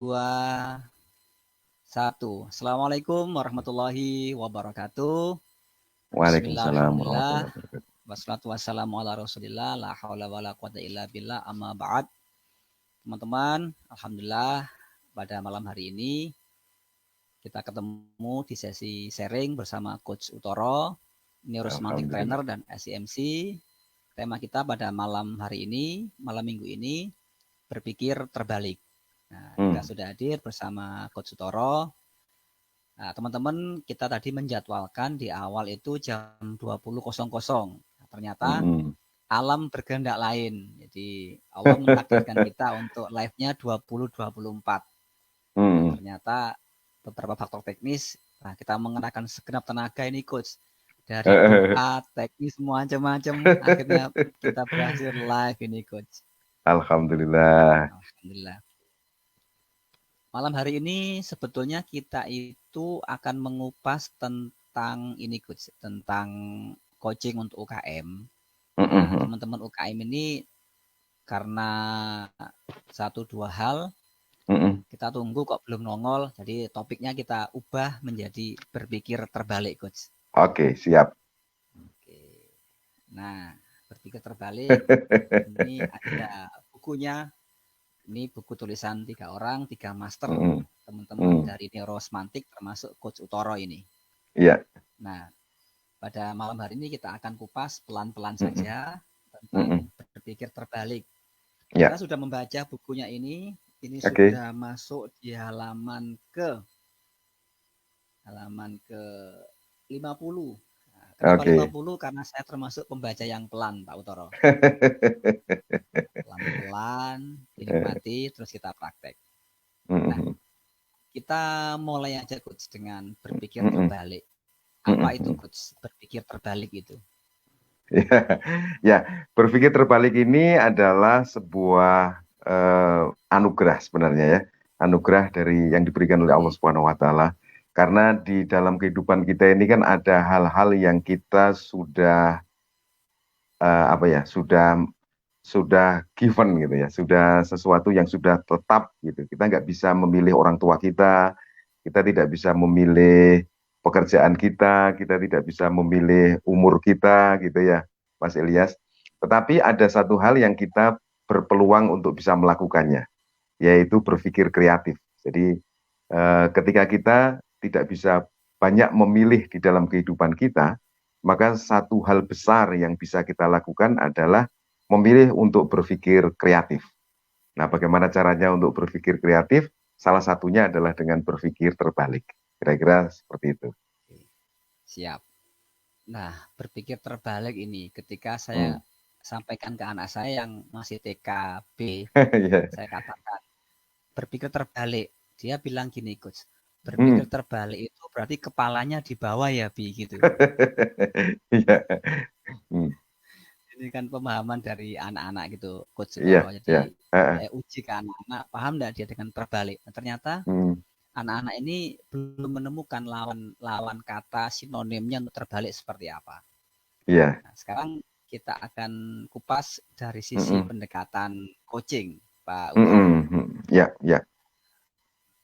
Dua, satu. Assalamualaikum warahmatullahi wabarakatuh. Bismillah, Waalaikumsalam alhamdulillah. warahmatullahi wabarakatuh. Wassalatu wassalamu ala rasulillah. La hawla wa la quwata illa billah amma ba'd. Teman-teman, alhamdulillah pada malam hari ini kita ketemu di sesi sharing bersama Coach Utoro, Neurosemantic Alhamdulillah. Trainer dan SCMC. Tema kita pada malam hari ini, malam minggu ini, berpikir terbalik. Nah, kita sudah hadir bersama Coach Utoro. Nah, teman-teman, kita tadi menjadwalkan di awal itu jam 20.00. Nah, ternyata alam berkehendak lain. Jadi Allah mentakdirkan kita untuk live-nya 20.24. Nah, ternyata beberapa faktor teknis, nah kita mengerahkan segenap tenaga ini Coach. Dari doa, teknis, macam-macam. Akhirnya kita berhasil live ini Coach. Alhamdulillah. Alhamdulillah. Malam hari ini sebetulnya kita itu akan mengupas tentang ini Coach, tentang coaching untuk UKM. Nah, teman-teman UKM ini karena satu dua hal kita tunggu kok belum nongol, jadi topiknya kita ubah menjadi berpikir terbalik Coach. Oke, siap. Oke. Nah, berpikir terbalik ini ada bukunya. Ini buku tulisan 3 orang, 3 master, teman-teman dari Neurosemantic termasuk Coach Utoro ini. Iya. Nah, pada malam hari ini kita akan kupas pelan-pelan saja tentang berpikir terbalik. Kita sudah membaca bukunya ini sudah masuk di halaman ke 50. Kenapa 50? Karena saya termasuk pembaca yang pelan, Pak Utoro. Pelan-pelan, dinikmati, terus kita praktek. Nah, kita mulai aja Coach dengan berpikir terbalik. Apa itu Coach, berpikir terbalik itu? Ya, berpikir terbalik ini adalah sebuah anugerah sebenarnya ya. Anugerah dari yang diberikan oleh Allah Subhanahu wa taala. Karena di dalam kehidupan kita ini kan ada hal-hal yang kita sudah sudah given gitu ya, sudah sesuatu yang sudah tetap gitu. Kita nggak bisa memilih orang tua kita tidak bisa memilih pekerjaan kita tidak bisa memilih umur kita gitu ya, Mas Ilyas. Tetapi ada satu hal yang kita berpeluang untuk bisa melakukannya, yaitu berpikir kreatif. Jadi ketika kita tidak bisa banyak memilih di dalam kehidupan kita, maka satu hal besar yang bisa kita lakukan adalah memilih untuk berpikir kreatif. Nah, bagaimana caranya untuk berpikir kreatif? Salah satunya adalah dengan berpikir terbalik. Kira-kira seperti itu. Siap. Nah, berpikir terbalik ini ketika saya sampaikan ke anak saya yang masih TK B, saya katakan berpikir terbalik. Dia bilang gini, Coach, berpikir terbalik itu berarti kepalanya di bawah ya, Bi, gitu. Ini kan pemahaman dari anak-anak gitu, Coach Utoro. Jadi saya uji ke anak-anak, paham nggak dia dengan terbalik? Nah, ternyata anak-anak ini belum menemukan lawan kata sinonimnya untuk terbalik seperti apa. Nah, sekarang kita akan kupas dari sisi pendekatan coaching, Pak Utoro.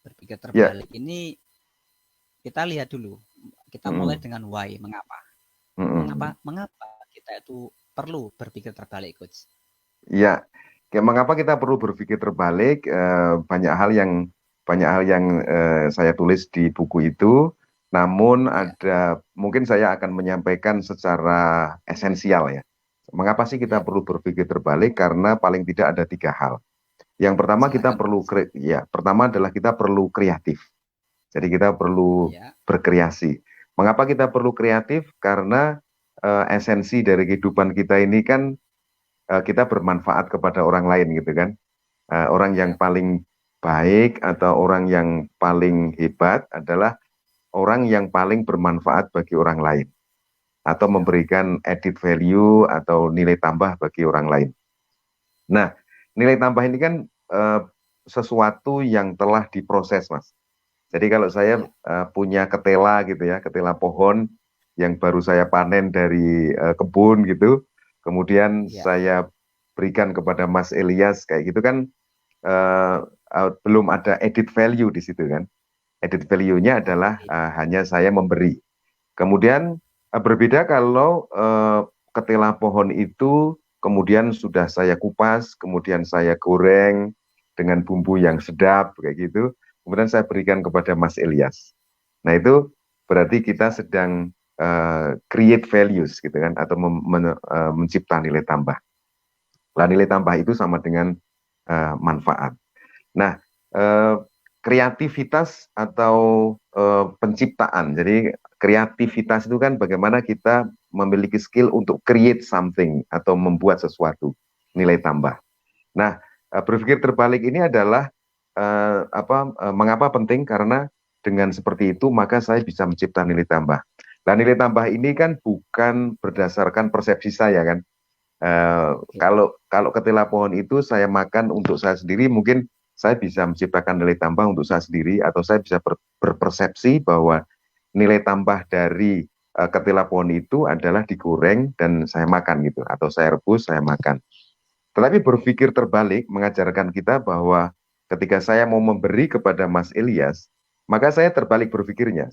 Berpikir terbalik ini kita lihat dulu. Kita mulai dengan why, mengapa. Mengapa kita itu perlu berpikir terbalik, Coach? Ya, mengapa kita perlu berpikir terbalik? Banyak hal yang saya tulis di buku itu. Namun mungkin saya akan menyampaikan secara esensial ya. Mengapa sih kita perlu berpikir terbalik? Karena paling tidak ada 3 hal. Yang pertama pertama adalah kita perlu kreatif. Jadi kita perlu berkreasi. Mengapa kita perlu kreatif? Karena esensi dari kehidupan kita ini kan kita bermanfaat kepada orang lain gitu kan. Orang yang paling baik atau orang yang paling hebat adalah orang yang paling bermanfaat bagi orang lain atau memberikan added value atau nilai tambah bagi orang lain. Nah, nilai tambah ini kan sesuatu yang telah diproses, Mas. Jadi kalau saya punya ketela gitu ya, ketela pohon yang baru saya panen dari kebun gitu, kemudian saya berikan kepada Mas Ilyas kayak gitu kan, belum ada added value di situ kan. Added value-nya adalah hanya saya memberi. Kemudian berbeda kalau ketela pohon itu kemudian sudah saya kupas, kemudian saya goreng dengan bumbu yang sedap kayak gitu, kemudian saya berikan kepada Mas Ilyas. Nah itu berarti kita sedang create values gitu kan, atau mencipta nilai tambah. Nah nilai tambah itu sama dengan manfaat. Nah, kreativitas atau penciptaan. Jadi kreativitas itu kan bagaimana kita memiliki skill untuk create something atau membuat sesuatu nilai tambah. Nah, berpikir terbalik ini adalah mengapa penting? Karena dengan seperti itu maka saya bisa menciptakan nilai tambah. Nah, nilai tambah ini kan bukan berdasarkan persepsi saya kan. Kalau ketela pohon itu saya makan untuk saya sendiri, mungkin saya bisa menciptakan nilai tambah untuk saya sendiri, atau saya bisa berpersepsi bahwa nilai tambah dari ketela pohon itu adalah digoreng dan saya makan gitu, atau saya rebus, saya makan. Tetapi berpikir terbalik mengajarkan kita bahwa ketika saya mau memberi kepada Mas Ilyas, maka saya terbalik berpikirnya.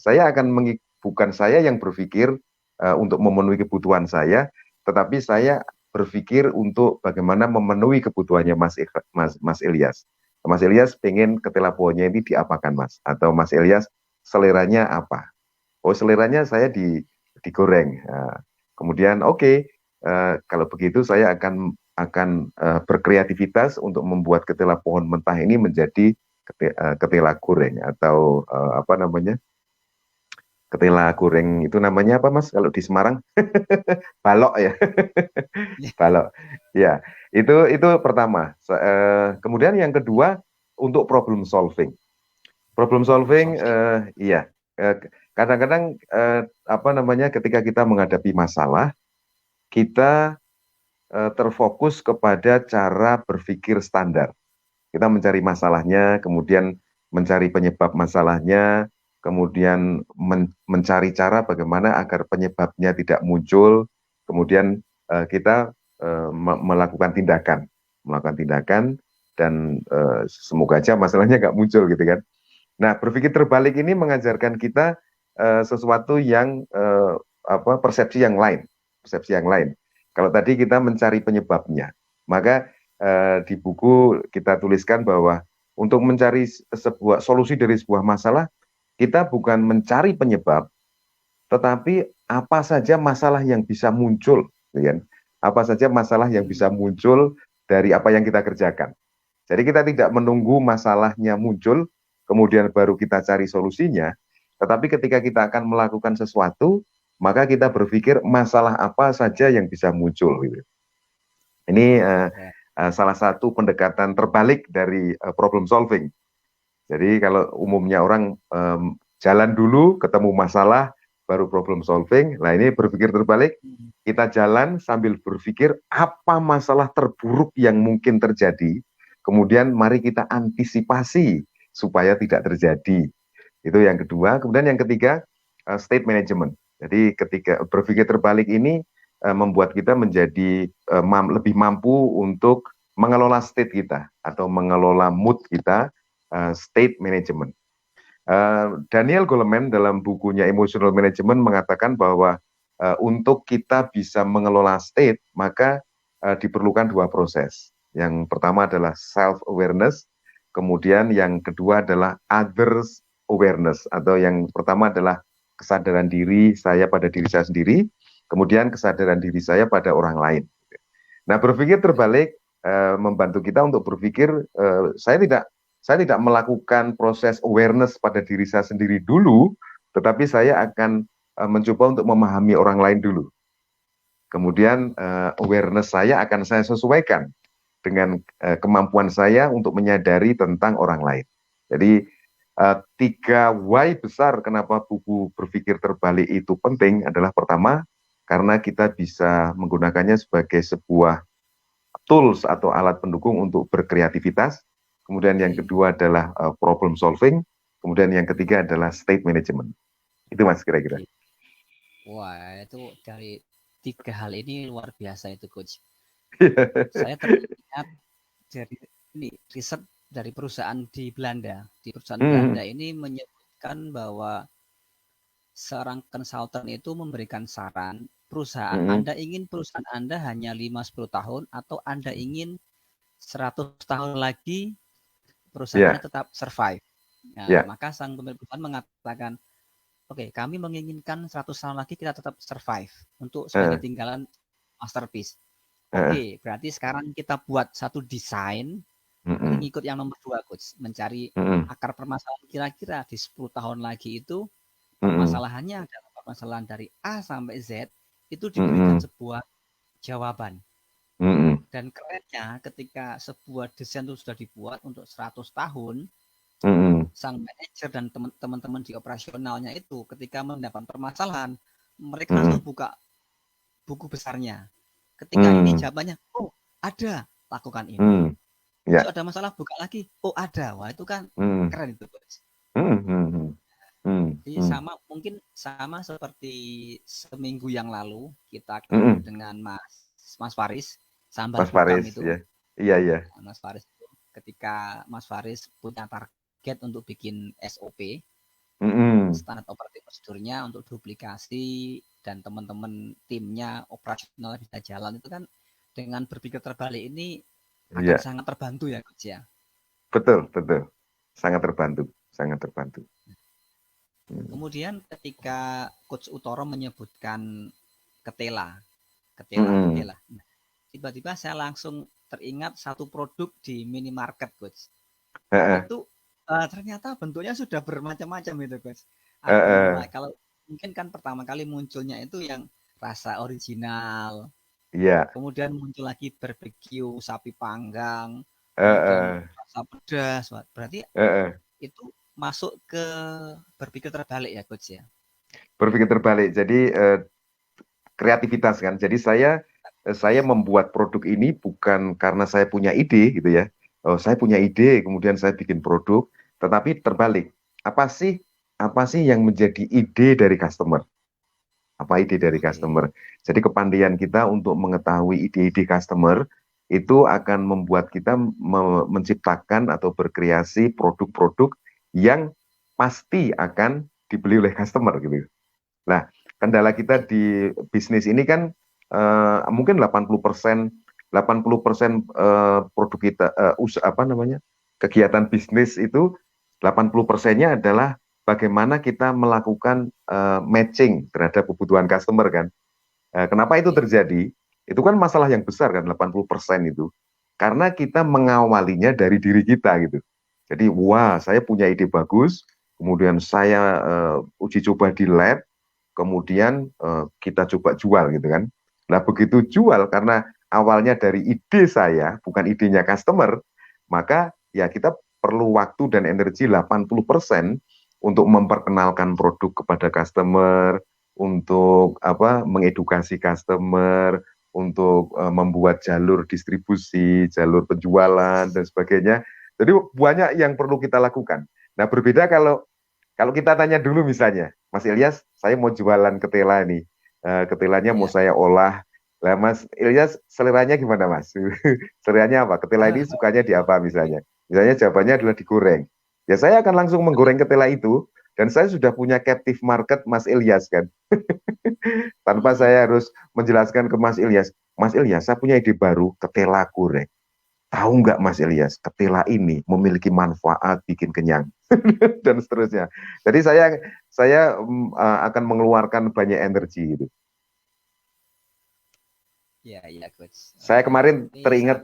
Bukan saya yang berpikir untuk memenuhi kebutuhan saya, tetapi saya berpikir untuk bagaimana memenuhi kebutuhannya Mas Ilyas. Mas Ilyas pengen ketela pohonnya ini diapakan Mas? Atau Mas Ilyas seleranya apa? Oh seleranya saya digoreng. Kemudian oke, kalau begitu saya akan berkreativitas untuk membuat ketela pohon mentah ini menjadi ketela goreng, atau apa namanya, ketela goreng itu namanya apa Mas kalau di Semarang? Balok ya. Balok ya, itu pertama. Kemudian yang kedua, untuk problem solving iya. Kadang-kadang apa namanya, ketika kita menghadapi masalah, kita terfokus kepada cara berpikir standar. Kita mencari masalahnya, kemudian mencari penyebab masalahnya, kemudian mencari cara bagaimana agar penyebabnya tidak muncul, kemudian kita melakukan tindakan dan semoga aja masalahnya nggak muncul gitu kan. Nah, berpikir terbalik ini mengajarkan kita sesuatu yang persepsi yang lain. Kalau tadi kita mencari penyebabnya, maka di buku kita tuliskan bahwa untuk mencari sebuah solusi dari sebuah masalah, kita bukan mencari penyebab, tetapi apa saja masalah yang bisa muncul, ya kan? Apa saja masalah yang bisa muncul dari apa yang kita kerjakan. Jadi kita tidak menunggu masalahnya muncul, kemudian baru kita cari solusinya, tetapi ketika kita akan melakukan sesuatu, maka kita berpikir masalah apa saja yang bisa muncul. Gitu. Ini salah satu pendekatan terbalik dari problem solving. Jadi kalau umumnya orang jalan dulu, ketemu masalah, baru problem solving. Nah ini berpikir terbalik, kita jalan sambil berpikir apa masalah terburuk yang mungkin terjadi, kemudian mari kita antisipasi supaya tidak terjadi. Itu yang kedua. Kemudian yang ketiga, state management. Jadi ketika berpikir terbalik ini membuat kita menjadi lebih mampu untuk mengelola state kita atau mengelola mood kita, state management. Daniel Goleman dalam bukunya Emotional Management mengatakan bahwa untuk kita bisa mengelola state, maka diperlukan dua proses. Yang pertama adalah self-awareness, kemudian yang kedua adalah others awareness, atau yang pertama adalah kesadaran diri saya pada diri saya sendiri, kemudian kesadaran diri saya pada orang lain. Nah, berpikir terbalik membantu kita untuk berpikir, saya tidak melakukan proses awareness pada diri saya sendiri dulu, tetapi saya akan mencoba untuk memahami orang lain dulu. Kemudian awareness saya akan saya sesuaikan dengan kemampuan saya untuk menyadari tentang orang lain. Jadi 3 why besar kenapa buku berpikir terbalik itu penting adalah pertama, karena kita bisa menggunakannya sebagai sebuah tools atau alat pendukung untuk berkreativitas. Kemudian yang kedua adalah problem solving. Kemudian yang ketiga adalah state management. Itu Mas kira-kira. Wah, itu dari 3 hal ini luar biasa itu Coach. Saya teringat dari ini riset dari perusahaan di Belanda. Di perusahaan Hmm, Belanda ini menyebutkan bahwa seorang konsultan itu memberikan saran, hmm, Anda ingin perusahaan Anda hanya 5-10 tahun atau Anda ingin 100 tahun lagi perusahaan Anda ya, tetap survive. Nah, ya, maka sang pemilik perusahaan mengatakan, oke, kami menginginkan 100 tahun lagi kita tetap survive untuk sebagai eh, tinggalan masterpiece. eh, Oke, berarti sekarang kita buat satu desain. Ini hmm, ngikut yang nomor 2, Coach. Mencari hmm, akar permasalahan kira-kira di 10 tahun lagi itu hmm, permasalahannya adalah permasalahan dari A sampai Z itu diberikan hmm, sebuah jawaban. hmm, Dan kerennya ketika sebuah desain itu sudah dibuat untuk 100 tahun, hmm, sang manajer dan teman-teman di operasionalnya itu ketika mendapat permasalahan, mereka hmm, langsung buka buku besarnya. Ketika ini hmm, jawabannya, oh ada, lakukan ini. hmm, Besok ya, ada masalah, buka lagi, oh ada. Wah itu kan hmm, keren itu, Coach. hmm, hmm, hmm, Jadi hmm, sama mungkin sama seperti seminggu yang lalu kita ketemu hmm. dengan Mas Faris, Sambal Mas Bukam Faris itu. ya, iya iya, Nah, Mas Faris itu ketika Mas Faris punya target untuk bikin SOP, hmm, standar operating prosedurnya untuk duplikasi dan teman-teman timnya operasional bisa jalan itu kan dengan berpikir terbalik ini akan iya, sangat terbantu ya Coach ya. betul betul, sangat terbantu, sangat terbantu. Hmm, Kemudian ketika Coach Utoro menyebutkan ketela, ketela, hmm, ketela. Nah, tiba-tiba saya langsung teringat satu produk di minimarket, Coach. eh, Itu ternyata bentuknya sudah bermacam-macam itu, Coach. eh, Ada mulai eh, kalau mungkin kan pertama kali munculnya itu yang rasa original, iya, kemudian muncul lagi barbecue sapi panggang, eh, kemudian eh, rasa pedas. Berarti eh. itu masuk ke berpikir terbalik ya, Coach ya. Berpikir terbalik, jadi kreativitas kan. Jadi saya membuat produk ini bukan karena saya punya ide gitu ya. Oh, saya punya ide, kemudian saya bikin produk, tetapi terbalik. Apa sih apa sih yang menjadi ide dari customer? Apa ide dari Oke. customer? Jadi kepandian kita untuk mengetahui ide-ide customer itu akan membuat kita menciptakan atau berkreasi produk-produk yang pasti akan dibeli oleh customer gitu. Nah, kendala kita Oke. di bisnis ini kan mungkin 80% produk kita apa namanya? Kegiatan bisnis itu 80%-nya adalah bagaimana kita melakukan matching terhadap kebutuhan customer kan. Kenapa itu Oke. terjadi? Itu kan masalah yang besar kan 80% itu. Karena kita mengawalinya dari diri kita gitu. Jadi, wah, Oke. saya punya ide bagus, kemudian saya uji coba di lab, kemudian kita coba jual gitu kan. Nah, begitu jual karena awalnya dari ide saya, bukan idenya customer, maka ya kita perlu waktu dan energi 80% untuk memperkenalkan produk kepada customer, untuk apa mengedukasi customer, untuk membuat jalur distribusi, jalur penjualan dan Yes. sebagainya. Jadi banyak yang perlu kita lakukan. Nah, berbeda kalau kita tanya dulu misalnya, Mas Ilyas, saya mau jualan ketela nih. Ketelanya mau Ya. saya olah. Lah Mas Ilyas, seleranya gimana Mas? Seleranya apa? Ketela ini sukanya di apa misalnya? Misalnya jawabannya adalah digoreng. Ya saya akan langsung menggoreng ketela itu dan saya sudah punya captive market Mas Ilyas kan. Tanpa Hmm. saya harus menjelaskan ke Mas Ilyas, saya punya ide baru, ketela goreng. Tahu nggak Mas Ilyas, ketela ini memiliki manfaat bikin kenyang dan seterusnya. Jadi saya akan mengeluarkan banyak energi gitu. Ya, ya, Coach. Saya kemarin Ini teringat sangat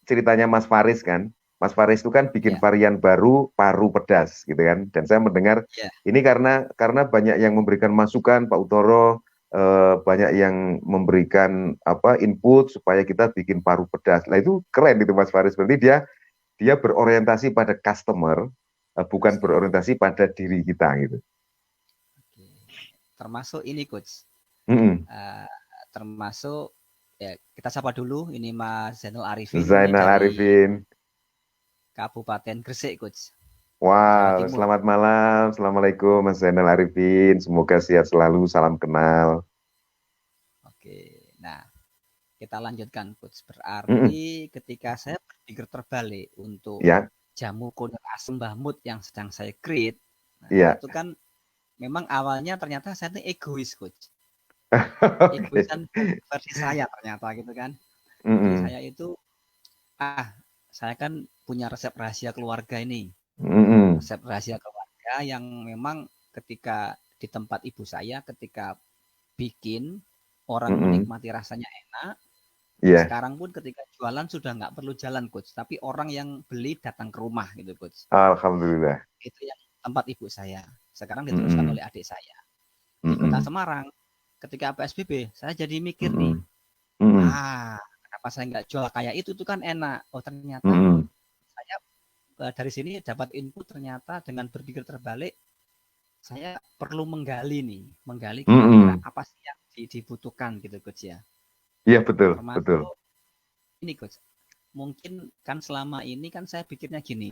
ceritanya Mas Faris kan. Mas Faris itu kan bikin ya, varian baru paru pedas gitu kan. Dan saya mendengar ya. ini karena banyak yang memberikan masukan Pak Utoro, banyak yang memberikan apa input supaya kita bikin paru pedas. Nah itu keren itu Mas Faris. Berarti dia berorientasi pada customer, bukan Customer. berorientasi pada diri kita gitu. Oke. Termasuk ini, Coach. Mm-mm. Eh, termasuk ya kita sapa dulu ini Mas Zainul Arifin ini Zainal dari Arifin. Kabupaten Gresik, Coach. Jawa Wow, Timur. selamat malam. Assalamualaikum Mas Zainal Arifin. Semoga sehat selalu. Salam kenal. Oke. Nah, kita lanjutkan, Coach. Mm-mm. Berarti ketika saya berpikir terbalik untuk Ya. jamu kunir asem Mbah Mut yang sedang saya create. Nah, Iya. itu kan memang awalnya ternyata saya itu egois, Coach. Oke. Egoisan versi saya ternyata gitu kan. Jadi Mm-mm. saya itu saya kan punya resep rahasia keluarga ini. Mm-mm. Resep rahasia keluarga yang memang ketika di tempat ibu saya ketika bikin orang Mm-mm. menikmati rasanya enak. Iya. Sekarang pun ketika jualan sudah nggak perlu jalan, Coach, tapi orang yang beli datang ke rumah gitu, Coach. Alhamdulillah. Itu yang tempat ibu saya. Sekarang diteruskan Mm-mm. oleh adik saya. Di Kota Mm-mm. Semarang, ketika PSBB, saya jadi mikir nih, Mm-mm. Mm-mm. kenapa saya nggak jual kayak itu tuh kan enak. Oh ternyata Mm-mm. saya dari sini dapat info ternyata dengan berpikir terbalik, saya perlu menggali kira-kira Mm-mm. apa sih yang dibutuhkan gitu, Coach ya. Iya, betul, betul. Termasuk ini, Coach. Mungkin kan selama ini kan saya pikirnya gini,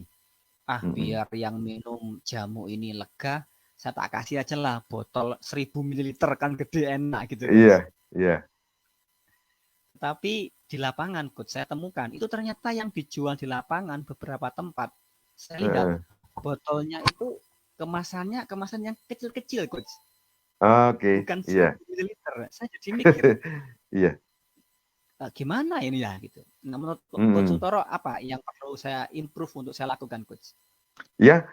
Mm-mm. biar yang minum jamu ini lega, saya tak kasih aja lah botol 1000 ml kan gede enak gitu, Iya, Coach. iya. Tapi di lapangan, Coach, saya temukan itu ternyata yang dijual di lapangan beberapa tempat. Saya lihat Heeh. botolnya itu kemasannya kemasan yang kecil-kecil, Coach. Oke, Bukan iya. 1000 ml. Saya jadi mikir, Iya. gimana ini ya gitu. Nah, menurut Coach Mm-mm. Sutoro apa yang perlu saya improve untuk saya lakukan, Coach? Ya,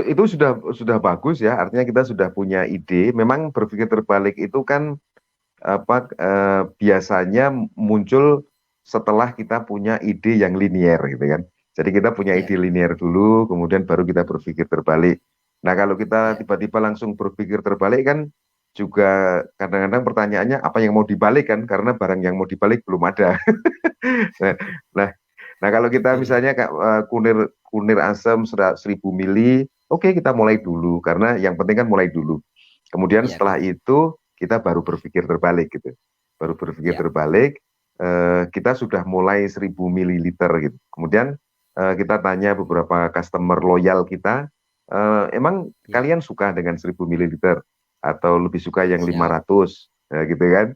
itu sudah bagus ya. Artinya kita sudah punya ide. Memang berpikir terbalik itu kan biasanya muncul setelah kita punya ide yang linier gitu kan. Jadi kita punya Ya, ide linier dulu, kemudian baru kita berpikir terbalik. Nah, kalau kita ya, tiba-tiba langsung berpikir terbalik kan juga kadang-kadang pertanyaannya apa yang mau dibalik kan, karena barang yang mau dibalik belum ada. Nah, nah, kalau kita betul. misalnya kunir kunir asam 1000 mili, oke kita mulai dulu karena yang penting kan mulai dulu. Kemudian Ya, setelah Coach. itu kita baru berpikir terbalik gitu. Baru berpikir Ya, terbalik, kita sudah mulai 1000 ml gitu. Kemudian kita tanya beberapa customer loyal kita, emang ya, kalian suka dengan 1000 ml atau lebih suka yang siap. 500, gitu kan?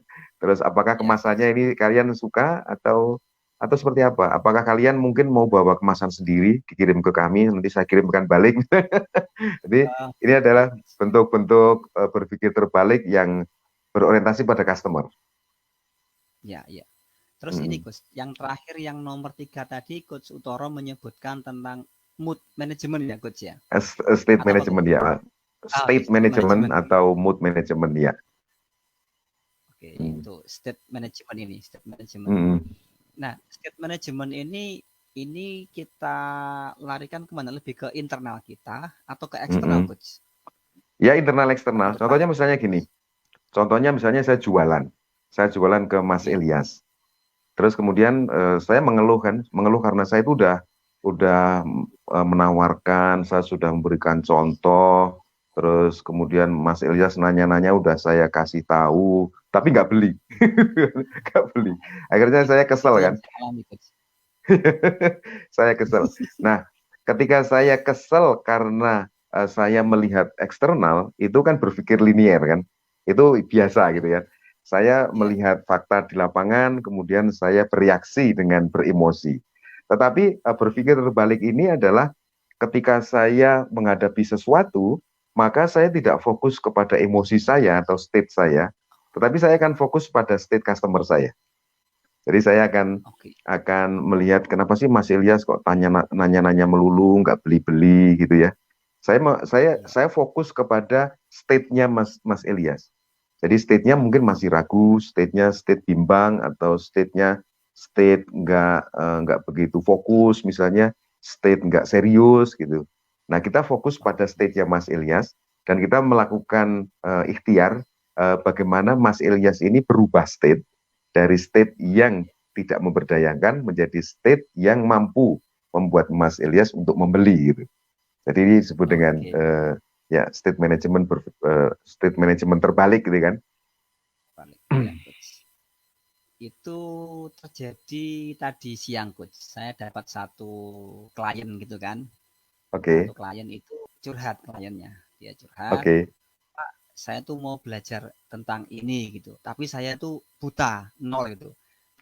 Terus apakah Ya, Coach. kemasannya ini kalian suka atau seperti apa? Apakah kalian mungkin mau bawa kemasan sendiri dikirim ke kami, nanti saya kirimkan balik? Jadi ini Ya, adalah Coach. bentuk-bentuk berpikir terbalik yang berorientasi pada customer. Ya, ya. Terus ini, Mm-mm. Coach, yang terakhir yang nomor 3 tadi, Coach Utoro menyebutkan tentang mood management ya, Coach ya? State Atau apa, Coach? management ya, Oke, state state management management. atau mood management ya. Oke, Mm. itu state management ini, state management. Mm-mm. Nah, state management ini kita larikan kemana? Lebih ke internal kita atau ke eksternal, Mm-mm. Coach? Ya internal eksternal. Menurut Mas? Contohnya misalnya gini. Contohnya misalnya saya jualan. Saya jualan ke Mas Ya, Ilyas. Terus kemudian saya mengeluh karena saya itu udah menawarkan, saya sudah memberikan contoh, terus kemudian Mas Ilyas nanya-nanya udah saya kasih tahu, tapi nggak beli, nggak beli. Akhirnya saya kesel itu yang kan, saya alami, Coach. saya kesel. Nah, ketika saya kesel karena saya melihat eksternal, itu kan berpikir linier kan, itu biasa gitu ya. Saya Ya, melihat fakta di lapangan, kemudian saya bereaksi dengan beremosi. Tetapi berpikir terbalik ini adalah ketika saya menghadapi sesuatu, maka saya tidak fokus kepada emosi saya atau state saya, tetapi saya akan fokus pada state customer saya. Jadi saya oke. akan melihat kenapa sih Mas Ilyas kok nanya-nanya melulu, nggak beli-beli gitu ya. Ya, Saya fokus kepada state-nya Mas Ilyas. Jadi state-nya mungkin masih ragu, state-nya state bimbang atau state-nya state nggak begitu fokus, misalnya state nggak serius gitu. Nah kita fokus pada oke. state-nya Mas Ilyas dan kita melakukan ikhtiar bagaimana Mas Ilyas ini berubah state dari state yang tidak memberdayakan menjadi state yang mampu membuat Mas Ilyas untuk membeli gitu. Jadi ini disebut dengan Oke. ya state management terbalik gitu kan. Balik. Ya, Coach. Itu terjadi tadi siang, Coach. Saya dapat satu klien gitu kan. Satu Oke, klien itu curhat kliennya. Dia curhat, oke. saya tuh mau belajar tentang ini gitu. Tapi saya tuh buta, nol gitu.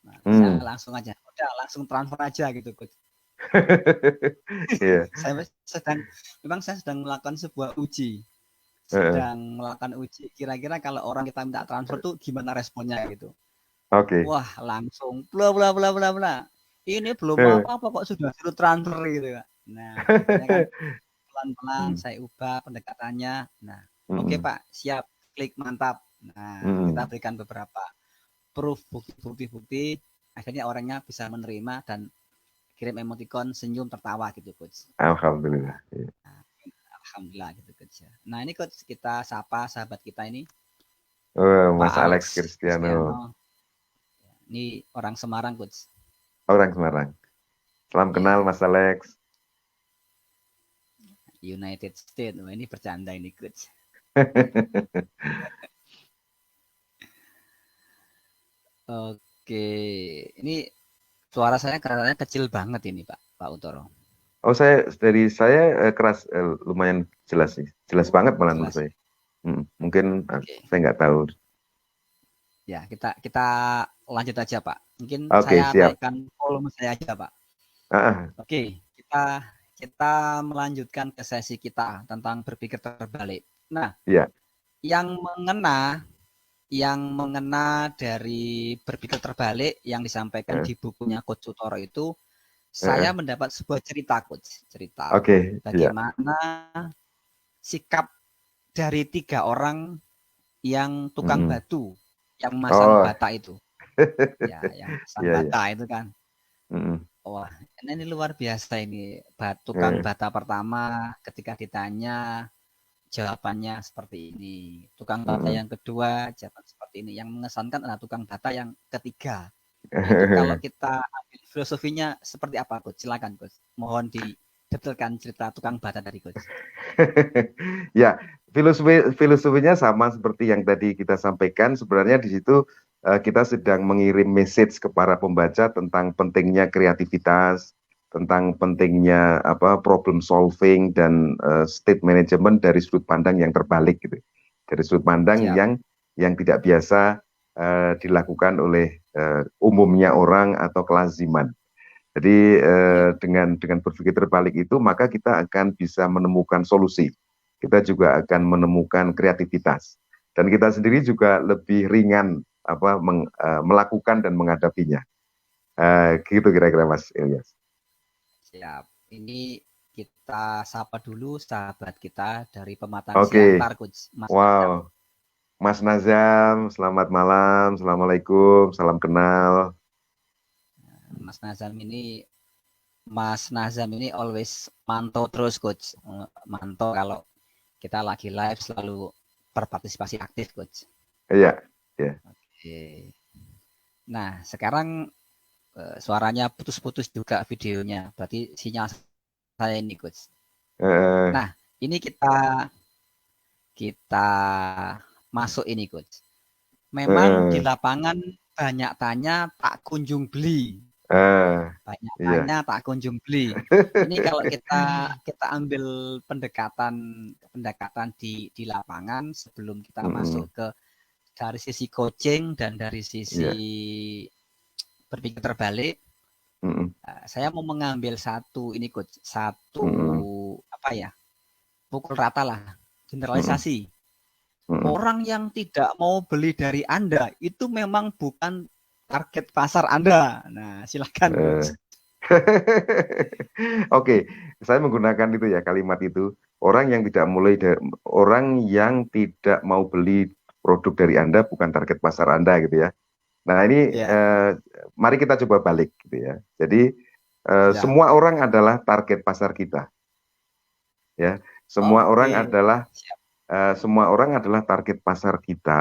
Nah, saya Hmm. langsung aja, udah langsung transfer aja gitu, Coach. Iya. Memang saya sedang melakukan sebuah uji. Heeh. Sedang melakukan uji, kira-kira kalau orang kita minta transfer tuh gimana responnya gitu. Oke. Wah, langsung bla bla bla bla bla. Ini belum apa-apa kok sudah suruh transfer gitu, Kak. Nah, akhirnya kan pelan-pelan Hmm. saya ubah pendekatannya. Nah, oke Mm-mm. Pak, siap, klik mantap. Nah, kita Mm-mm. berikan beberapa proof, bukti-bukti, akhirnya orangnya bisa menerima dan kirim emoticon senyum tertawa gitu, Coach. Alhamdulillah. Iya. Nah, alhamdulillah gitu, Coach. Nah, ini Coach kita sapa sahabat kita ini, Oh, Pak Mas Alex Alex Kristiano, Kristiano. Ini orang Semarang, Coach. orang Semarang. Salam kenal Ya, Mas Alex. United States. Wah, ini bercanda ini, Coach. Oke, ini suara saya katanya kecil banget ini, Pak Utoro. Oh, saya keras, lumayan jelas sih, jelas banget malah menurut Jelas ya. saya. Mungkin Oke. saya nggak tahu. Ya, kita lanjut aja, Pak. Mungkin Oke, saya siap. naikkan volume saya aja, Pak. Ah, Oke, kita melanjutkan ke sesi kita tentang berpikir terbalik. Nah, iya. yang mengena dari berpikir terbalik yang disampaikan Eh, di bukunya Coach Sutoro itu, saya eh, mendapat sebuah cerita, Coach. Cerita Oke, iya. bagaimana sikap dari 3 orang yang tukang Mm-mm. batu, yang masang Oh, bata itu. Ya, yang masang iya, iya. bata itu kan. Mm-mm. Wah, ini luar biasa ini. Tukang Eh, bata pertama ketika ditanya jawabannya seperti ini. Tukang bata mm-mm. yang kedua jawaban seperti ini. Yang mengesankan adalah tukang bata yang ketiga. Nah, itu kalau kita ambil filosofinya seperti apa, Coach? Silakan, Coach. Mohon didetailkan cerita tukang bata tadi, Coach. Ya, filosofinya sama seperti yang tadi kita sampaikan. Sebenarnya di situ kita sedang mengirim message kepada pembaca tentang pentingnya kreativitas, tentang pentingnya problem solving dan state management dari sudut pandang yang terbalik gitu. Dari sudut pandang Siap. yang tidak biasa dilakukan oleh umumnya orang atau kelaziman. Jadi Iya. dengan berpikir terbalik itu maka kita akan bisa menemukan solusi. Kita juga akan menemukan kreativitas. Dan kita sendiri juga lebih ringan melakukan dan menghadapinya. Gitu kira-kira Mas Ilyas. Siap. Ini kita sapa dulu sahabat kita dari Pematang Oke, Siantar, Coach. Mas Nazam. wow. Mas Nazam, selamat malam. Assalamualaikum, salam kenal. Mas Nazam ini Mas Nazam ini always mantau terus, Coach. Mantau kalau kita lagi live selalu berpartisipasi aktif, Coach. Iya, iya. Oke. Nah, sekarang suaranya putus-putus juga videonya. Berarti sinyal saya ini, Coach. Eh, Nah, ini kita masuk ini, Coach. Memang di eh, lapangan banyak tanya tak kunjung beli. eh, Banyak iya. tanya tak kunjung beli. Ini kalau kita kita ambil pendekatan pendekatan di lapangan sebelum kita masuk Mm-mm, ke dari sisi coaching dan dari sisi iya. berpikir terbalik, Mm-mm, saya mau mengambil satu ini coach, satu mm-mm, apa ya, pukul rata lah, mm-mm, generalisasi. mm-mm. Orang yang tidak mau beli dari Anda itu memang bukan target pasar Anda. Nah, silakan coach. Eh. Oke, saya menggunakan itu ya kalimat itu. Orang yang tidak mau beli produk dari Anda bukan target pasar Anda gitu ya. Nah, ini Ya, mari kita coba balik gitu ya. Jadi siap. semua orang adalah target pasar kita ya. Oke, siap. Semua orang adalah target pasar kita,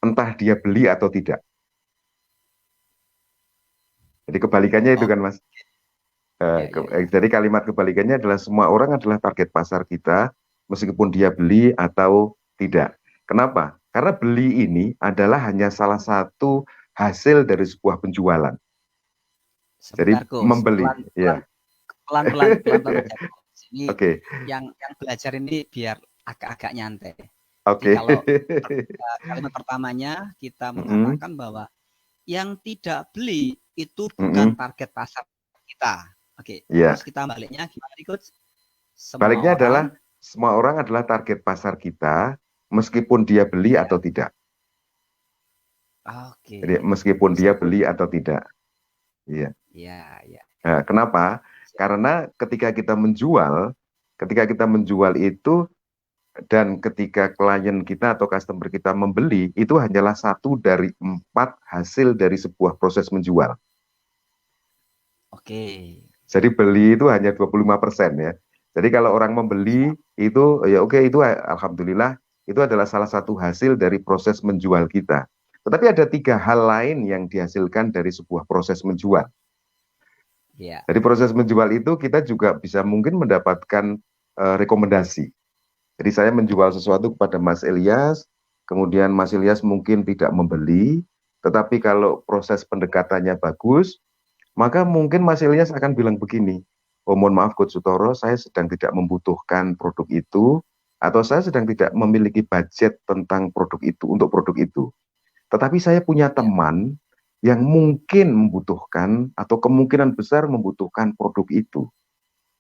entah dia beli atau tidak. Jadi kebalikannya itu kan Oke, Mas. ya, ya, ya. Jadi kalimat kebalikannya adalah semua orang adalah target pasar kita, meskipun dia beli atau tidak. Kenapa? Karena beli ini adalah hanya salah satu hasil dari sebuah penjualan. Jadi Sebentar coach, membeli, pelan pelan ya. pelan pelan pelan pelan aja coach. Ini Oke, yang belajar ini biar agak-agak nyantai. Jadi oke. kalau kalimat pertamanya kita Mm-mm, mengatakan bahwa yang tidak beli itu bukan mm-mm, target pasar kita. Oke, Ya, terus kita baliknya gimana nih Coach? Semua baliknya adalah orang, semua orang adalah target pasar kita, meskipun dia beli ya, atau tidak. oke, Jadi meskipun dia meskipun, beli atau tidak. Iya. ya, ya, Nah, kenapa? siap, Karena ketika kita menjual itu dan ketika klien kita atau customer kita membeli, itu hanyalah satu dari 4 hasil dari sebuah proses menjual. oke, Jadi beli itu hanya 25% ya. Jadi kalau orang membeli siap, itu ya oke, itu alhamdulillah itu adalah salah satu hasil dari proses menjual kita. Tetapi ada 3 hal lain yang dihasilkan dari sebuah proses menjual. ya, Jadi proses menjual itu kita juga bisa mungkin mendapatkan rekomendasi. Jadi saya menjual sesuatu kepada Mas Ilyas, kemudian Mas Ilyas mungkin tidak membeli, tetapi kalau proses pendekatannya bagus, maka mungkin Mas Ilyas akan bilang begini, oh mohon maaf Coach Sutoro, saya sedang tidak membutuhkan produk itu, atau saya sedang tidak memiliki budget tentang produk itu, untuk produk itu. Tetapi saya punya ya, teman yang mungkin membutuhkan, atau kemungkinan besar membutuhkan produk itu.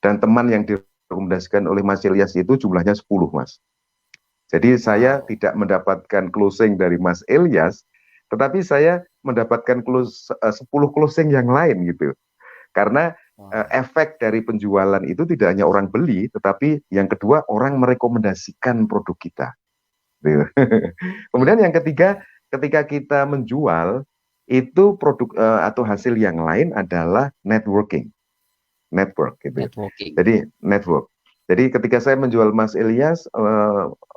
Dan teman yang direkomendasikan oleh Mas Ilyas itu jumlahnya 10, Mas. Jadi saya wow, tidak mendapatkan closing dari Mas Ilyas, tetapi saya mendapatkan 10 closing yang lain gitu. Karena wow, efek dari penjualan itu tidak hanya orang beli, tetapi yang kedua orang merekomendasikan produk kita. Gitu. ya, Kemudian yang ketiga, ya, ketika kita menjual, itu produk atau hasil yang lain adalah networking, network gitu. networking, Jadi network. Jadi ketika saya menjual Mas Ilyas,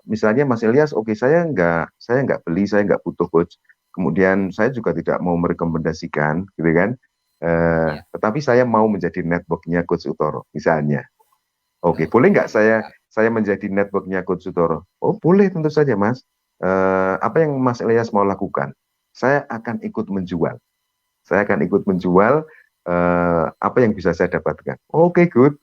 misalnya Mas Ilyas, oke saya nggak beli, saya nggak butuh coach. Kemudian saya juga tidak mau merekomendasikan, gitu kan. ya, Tetapi saya mau menjadi networknya Coach Utoro, misalnya. Oke, boleh oke, nggak saya siap, saya menjadi networknya Coach Utoro? Oh, boleh tentu saja, Mas. Apa yang Mas Ilyas mau lakukan? Saya akan ikut menjual. Saya akan ikut menjual apa yang bisa saya dapatkan. Oke, good.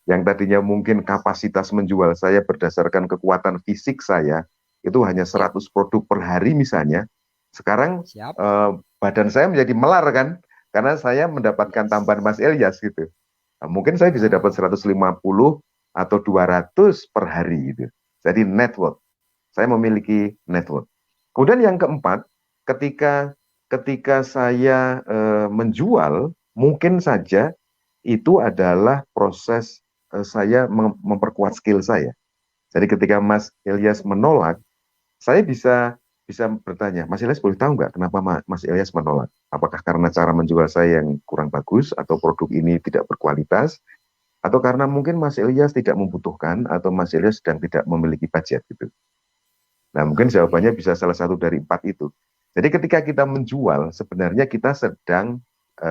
Yang tadinya mungkin kapasitas menjual saya berdasarkan kekuatan fisik saya, itu hanya ya, 100 produk per hari misalnya. Sekarang siap, badan saya menjadi melar kan, karena saya mendapatkan yes, tambahan Mas Ilyas gitu. Nah, mungkin saya bisa dapat ah, 150 atau 200 per hari gitu. Jadi network. Saya memiliki network. Kemudian yang keempat, ketika ketika saya menjual, mungkin saja itu adalah proses saya memperkuat skill saya. Jadi ketika Mas Ilyas menolak, saya bisa bisa bertanya, Mas Ilyas boleh tahu nggak kenapa Mas Ilyas menolak? Apakah karena cara menjual saya yang kurang bagus, atau produk ini tidak berkualitas, atau karena mungkin Mas Ilyas tidak membutuhkan, atau Mas Ilyas sedang tidak memiliki budget gitu. Nah, mungkin jawabannya oke, bisa salah satu dari 4 itu. Jadi ketika kita menjual, sebenarnya kita sedang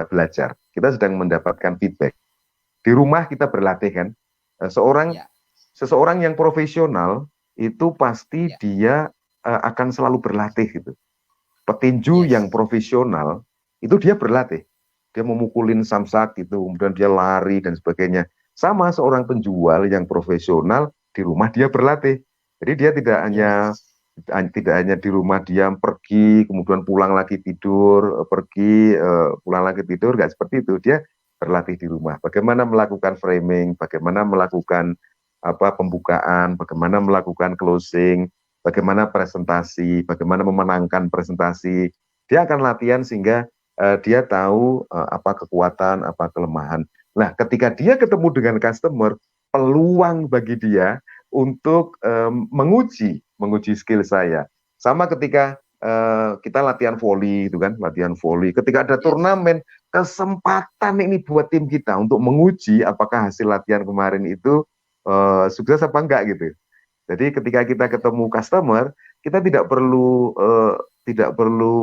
belajar, kita sedang mendapatkan feedback. Di rumah kita berlatih kan. ya, Seseorang yang profesional itu pasti ya, dia akan selalu berlatih gitu. Petinju yang yes, profesional itu dia berlatih. Dia memukulin samsak gitu, kemudian dia lari dan sebagainya. Sama seorang penjual yang profesional, di rumah dia berlatih. Jadi dia yes, tidak hanya di rumah diam, pergi kemudian pulang lagi tidur, pergi pulang lagi tidur, nggak seperti itu. Dia berlatih di rumah. Bagaimana melakukan framing, bagaimana melakukan apa pembukaan, bagaimana melakukan closing, bagaimana presentasi, bagaimana memenangkan presentasi. Dia akan latihan sehingga dia tahu apa kekuatan, apa kelemahan. Nah, ketika dia ketemu dengan customer, peluang bagi dia untuk menguji skill saya. Sama ketika kita latihan volley itu kan, latihan volley. Ketika ada yes, turnamen, kesempatan ini buat tim kita untuk menguji apakah hasil latihan kemarin itu sukses apa enggak gitu. Jadi ketika kita ya, ketemu customer, kita tidak perlu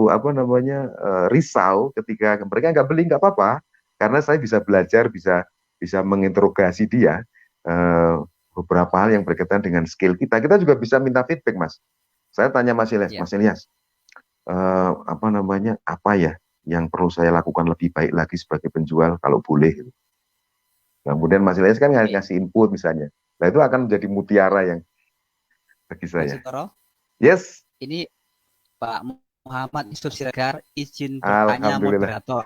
apa namanya risau ketika mereka nggak beli, nggak apa-apa, karena saya bisa belajar, bisa bisa menginterogasi dia eh, beberapa hal yang berkaitan dengan skill kita. Kita juga bisa minta feedback, Mas. Saya tanya ya, Mas Ilyas, apa namanya, apa ya yang perlu saya lakukan lebih baik lagi sebagai penjual kalau boleh. Nah, kemudian Mas Ilyas kan oke, ngasih input misalnya. Nah, itu akan menjadi mutiara yang bagi Coach saya. Sutoro, Yes, ini Pak Muhammad Yusuf Siregar izin bertanya alhamdulillah. moderator.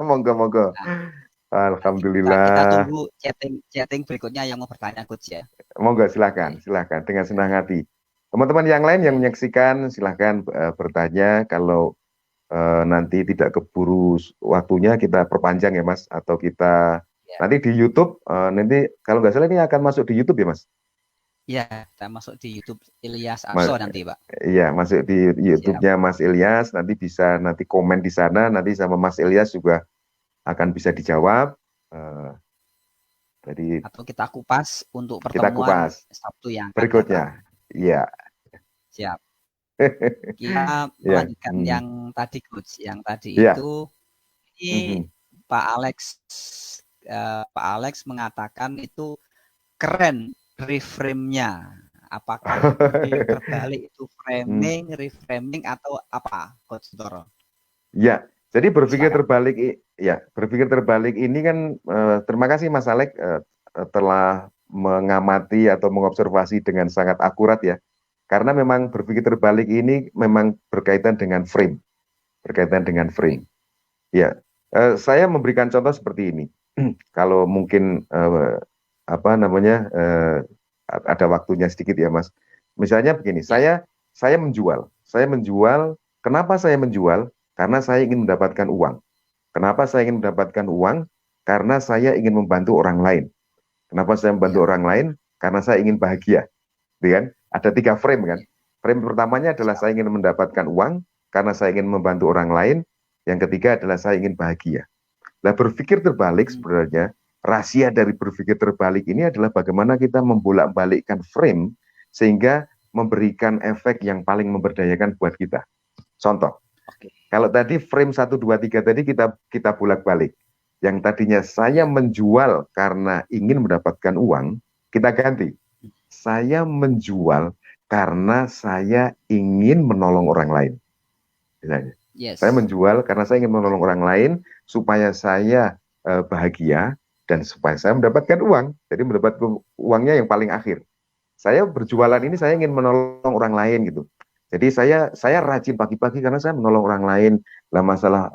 Monggo, monggo. Nah, Kita Alhamdulillah. tunggu chatting berikutnya yang mau bertanya coach ya. Monggo silakan, Oke. silakan dengan senang hati. Teman-teman yang lain yang Oke. menyaksikan silakan bertanya. Kalau nanti tidak keburu waktunya kita perpanjang ya Mas, atau kita Ya. nanti di YouTube nanti kalau nggak salah ini akan masuk di YouTube ya Mas. Ya, kita masuk di YouTube Ilyas Ma- Akso nanti, Pak. Iya, masuk di Siap. YouTube-nya Mas Ilyas, nanti bisa nanti komen di sana, nanti sama Mas Ilyas juga akan bisa dijawab. Eh, jadi Atau kita kupas untuk kita pertemuan kupas Sabtu yang akan datang. berikutnya. Iya. Siap. Kita Iya. melanjutkan yang tadi coach. Yang tadi Iya. itu ini Mhm. Pak Alex Pak Alex mengatakan itu keren reframe-nya. Apakah berpikir terbalik itu Hmm. framing, reframing atau apa, Coach Toro? Ya, jadi Silakan. berpikir terbalik ini kan terima kasih Mas Alek telah mengamati atau mengobservasi dengan sangat akurat ya. Karena memang berpikir terbalik ini memang berkaitan dengan frame, berkaitan dengan frame. Ya, saya memberikan contoh seperti ini. Kalau mungkin apa namanya ada waktunya sedikit ya Mas. Misalnya begini, Ya, saya menjual. Kenapa saya menjual? Karena saya ingin mendapatkan uang. Kenapa saya ingin mendapatkan uang? Karena saya ingin membantu orang lain. Kenapa saya membantu ya, orang lain? Karena saya ingin bahagia, gitu kan? Ada 3 frame kan? ya. Frame pertamanya adalah Siap. saya ingin mendapatkan uang karena saya ingin membantu orang lain. Yang ketiga adalah saya ingin bahagia. Nah, berpikir terbalik Hmm. sebenarnya, rahasia dari berpikir terbalik ini adalah bagaimana kita membolak-balikkan frame sehingga memberikan efek yang paling memberdayakan buat kita. Contoh, Oke. kalau tadi frame 1, 2, 3 tadi kita bolak-balik. Yang tadinya saya Ya. menjual karena ingin mendapatkan uang, kita ganti. Saya menjual karena saya ingin menolong orang lain. Misalnya. Saya Yes. menjual karena saya ingin menolong orang lain supaya saya bahagia dan supaya saya mendapatkan uang. Jadi mendapatkan uangnya yang paling akhir. Saya berjualan ini saya ingin menolong orang lain gitu. Jadi saya rajin pagi-pagi karena saya menolong orang lain. Lah masalah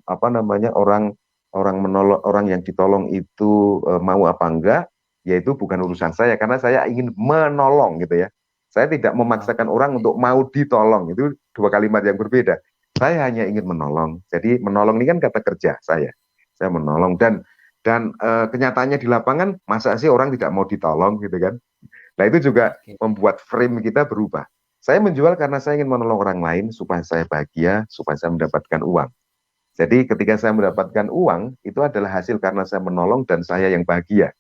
apa namanya orang orang menolong orang yang ditolong itu mau apa enggak, yaitu bukan urusan saya karena saya ingin menolong gitu ya. Saya tidak memaksakan orang Oke. untuk mau ditolong. Itu 2 kalimat yang berbeda. Saya hanya ingin menolong. Jadi menolong ini kan kata kerja saya. Saya menolong dan kenyataannya di lapangan masa sih orang tidak mau ditolong gitu kan. Nah, itu juga Oke. membuat frame kita berubah. Saya menjual karena saya ingin menolong orang lain supaya saya bahagia, supaya saya mendapatkan uang. Jadi ketika saya mendapatkan uang, itu adalah hasil karena saya menolong dan saya yang bahagia.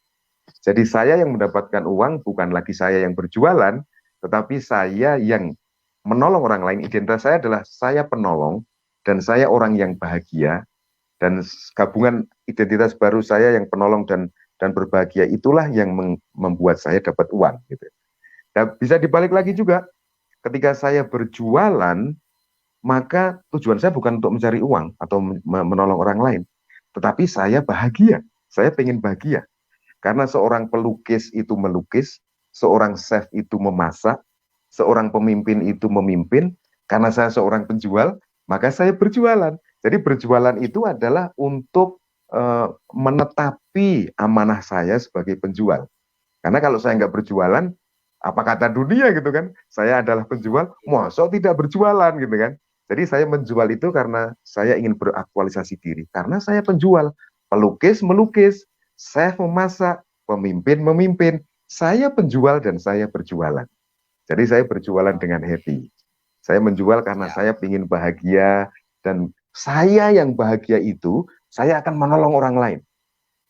Jadi saya yang mendapatkan uang bukan lagi saya yang berjualan, tetapi saya yang menolong orang lain. Identitas saya adalah saya penolong dan saya orang yang bahagia, dan gabungan identitas baru saya yang penolong dan berbahagia itulah yang membuat saya dapat uang gitu. Dan bisa dibalik lagi Ya. juga, ketika saya berjualan, maka tujuan saya bukan untuk mencari uang atau menolong orang lain, tetapi saya bahagia. Saya pengen bahagia. Karena seorang pelukis itu melukis, seorang chef itu memasak, seorang pemimpin itu memimpin. Karena saya seorang penjual, maka saya berjualan. Jadi berjualan itu adalah untuk menetapi amanah saya sebagai penjual. Karena kalau saya nggak berjualan, apa kata dunia gitu kan? Saya adalah penjual, mosok tidak berjualan gitu kan? Jadi saya menjual itu karena saya ingin beraktualisasi diri. Karena saya penjual, pelukis melukis, chef memasak, pemimpin memimpin. Saya penjual dan saya berjualan. Jadi saya berjualan dengan Oke. happy. Saya menjual karena Siap. saya ingin bahagia dan saya yang bahagia itu, saya akan menolong orang lain.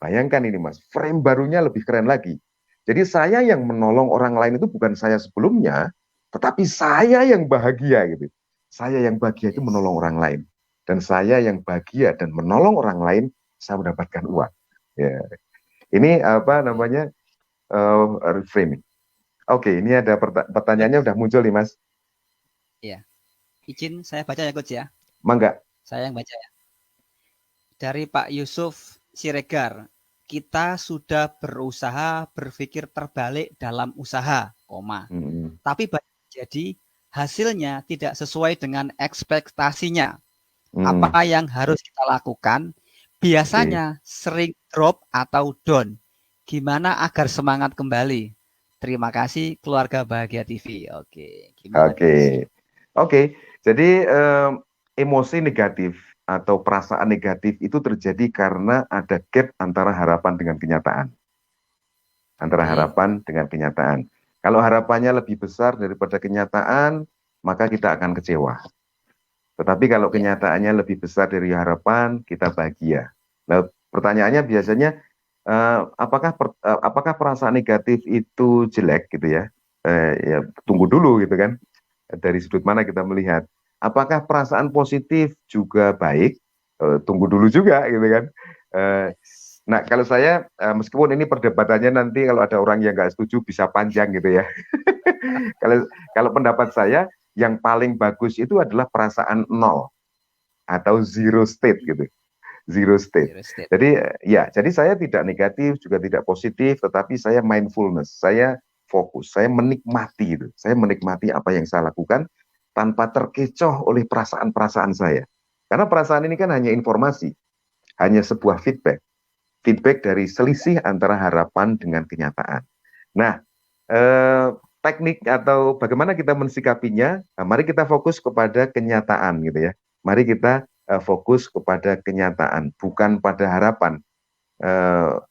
Bayangkan ini Mas, frame barunya lebih keren lagi. Jadi saya yang menolong orang lain itu bukan saya sebelumnya, tetapi saya yang bahagia gitu. Saya yang bahagia itu menolong Yes. orang lain. Dan saya yang bahagia dan menolong orang lain, saya mendapatkan uang. Ya. Ini apa Oke. namanya reframing. Oke, ini ada pertanyaannya Yes. udah muncul nih Mas. Iya. Izin saya baca ya coach ya. Mangga. Saya yang baca ya. Dari Pak Yusuf Siregar. Kita sudah berusaha berpikir terbalik dalam usaha, koma. Hmm. Tapi jadi hasilnya tidak sesuai dengan ekspektasinya. Hmm. Apa yang harus kita lakukan biasanya sering drop atau down. Gimana agar semangat kembali? Terima kasih keluarga Bahagia TV. Oke, gimana Coach? Oke. Jadi emosi negatif atau perasaan negatif itu terjadi karena ada gap antara harapan dengan kenyataan. Antara Oke, harapan dengan kenyataan. Kalau harapannya lebih besar daripada kenyataan, maka kita akan kecewa. Tetapi kalau ya, kenyataannya lebih besar dari harapan, kita bahagia. Nah, pertanyaannya biasanya, apakah perasaan negatif itu jelek gitu ya? Ya tunggu dulu gitu kan. Dari sudut mana kita melihat. Apakah perasaan positif juga baik? Tunggu dulu juga gitu kan. Eh, yes. Nah, kalau saya, meskipun ini perdebatannya nanti kalau ada orang yang nggak setuju bisa panjang gitu ya. Kalau kalau pendapat saya, yang paling bagus itu adalah perasaan nol atau zero state gitu, zero state. Zero state. Jadi ya, jadi saya tidak negatif juga tidak positif, tetapi saya mindfulness, saya fokus, saya menikmati itu, saya menikmati apa yang saya lakukan tanpa terkecoh oleh perasaan-perasaan saya. Karena perasaan ini kan hanya informasi, hanya sebuah feedback, feedback dari selisih antara harapan dengan kenyataan. Nah, teknik atau bagaimana kita mensikapinya, nah, mari kita fokus kepada kenyataan gitu ya. Mari kita fokus kepada kenyataan, bukan pada harapan.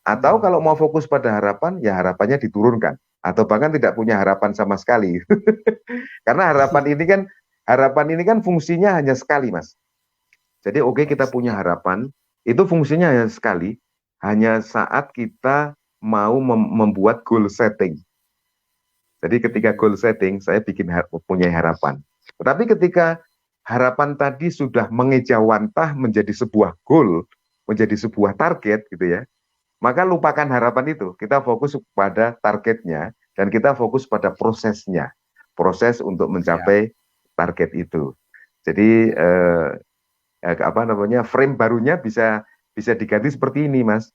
Atau kalau mau fokus pada harapan, ya harapannya diturunkan. Atau bahkan tidak punya harapan sama sekali. Karena harapan ini kan fungsinya hanya sekali, Mas. Jadi oke, kita Yes, punya ya. harapan, itu fungsinya hanya sekali, hanya saat kita mau membuat goal setting. Jadi ketika goal setting, saya punya harapan. Tetapi ketika harapan tadi sudah mengejawantah menjadi sebuah goal, menjadi sebuah target gitu ya, maka lupakan harapan itu. Kita fokus pada targetnya dan kita fokus pada prosesnya. Proses untuk Siap. mencapai target itu. Jadi apa namanya, frame barunya bisa bisa diganti seperti ini, Mas.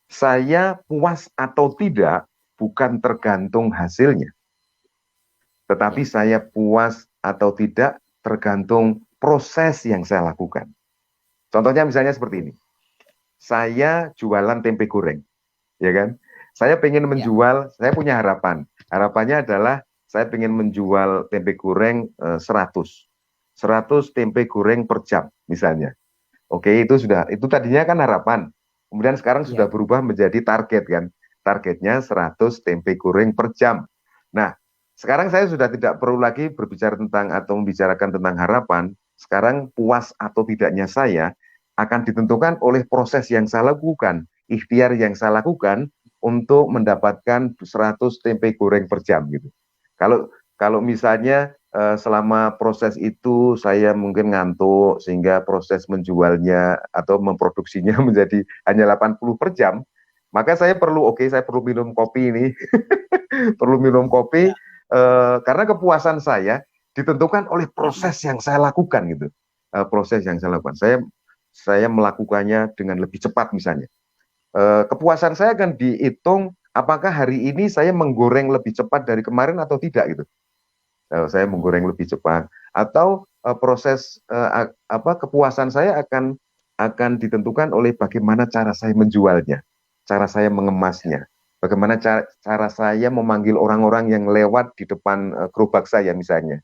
Saya puas atau tidak bukan tergantung hasilnya, tetapi Ya, saya puas atau tidak tergantung proses yang saya lakukan. Contohnya misalnya seperti ini. Saya jualan tempe goreng, ya kan? Saya pengen ya, menjual, saya punya harapan. Harapannya adalah saya pengen menjual tempe goreng 100. 100 tempe goreng per jam misalnya. Oke, itu tadinya kan harapan. Kemudian sekarang sudah ya. berubah menjadi target kan. Targetnya 100 tempe goreng per jam. Nah, sekarang saya sudah tidak perlu lagi berbicara tentang atau membicarakan tentang harapan. Sekarang puas atau tidaknya saya akan ditentukan oleh proses yang saya lakukan, ikhtiar yang saya lakukan untuk mendapatkan 100 tempe goreng per jam gitu. Kalau kalau misalnya selama proses itu saya mungkin ngantuk sehingga proses menjualnya atau memproduksinya menjadi hanya 80 per jam, maka saya perlu minum kopi ini, perlu minum kopi Ya, karena kepuasan saya ditentukan oleh proses yang saya lakukan gitu. Proses yang saya lakukan. Saya melakukannya dengan lebih cepat misalnya. Kepuasan saya akan dihitung apakah hari ini saya menggoreng lebih cepat dari kemarin atau tidak gitu. Saya menggoreng lebih cepat atau proses kepuasan saya akan ditentukan oleh bagaimana cara saya menjualnya, cara saya ya. mengemasnya, bagaimana cara saya memanggil orang-orang yang lewat di depan gerobak saya misalnya.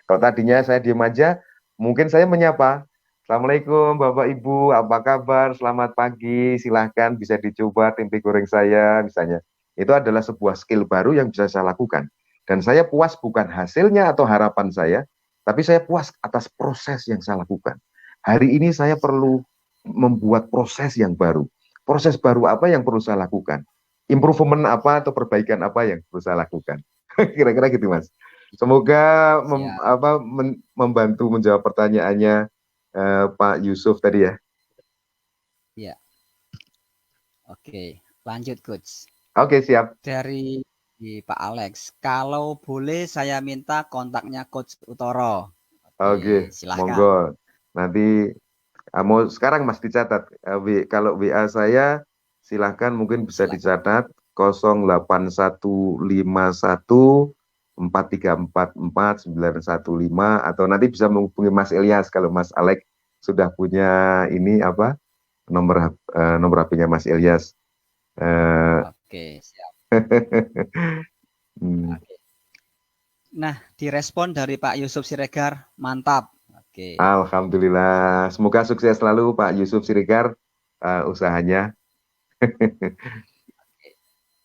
Kalau tadinya Ya. saya diam aja, mungkin saya menyapa, Assalamualaikum Bapak Ibu, apa kabar? Selamat pagi, silahkan bisa dicoba tempe goreng saya misalnya. Itu adalah sebuah skill baru yang bisa saya lakukan. Dan saya puas bukan hasilnya atau harapan saya, tapi saya puas atas proses yang saya lakukan. Hari ini saya perlu membuat proses yang baru. Proses baru apa yang perlu saya lakukan? Improvement apa atau perbaikan apa yang perlu saya lakukan? Kira-kira gitu, Mas. Semoga Siap. membantu menjawab pertanyaannya Pak Yusuf tadi ya. Ya. Oke, lanjut Coach. Oke, siap. Dari Pak Alex, kalau boleh saya minta kontaknya Coach Utoro. Oke, Oke, silahkan. monggo. Nanti mau sekarang Mas dicatat. Kalau WA saya silahkan mungkin bisa Silahkan. dicatat 0815144449115 atau nanti bisa menghubungi Mas Elias kalau Mas Alex sudah punya ini apa nomor HP-nya Mas Ilyas. Oke, siap. Hmm. Oke. Nah, direspon dari Pak Yusuf Siregar, mantap. Oke. Alhamdulillah. Semoga sukses selalu Pak Yusuf Siregar usahanya.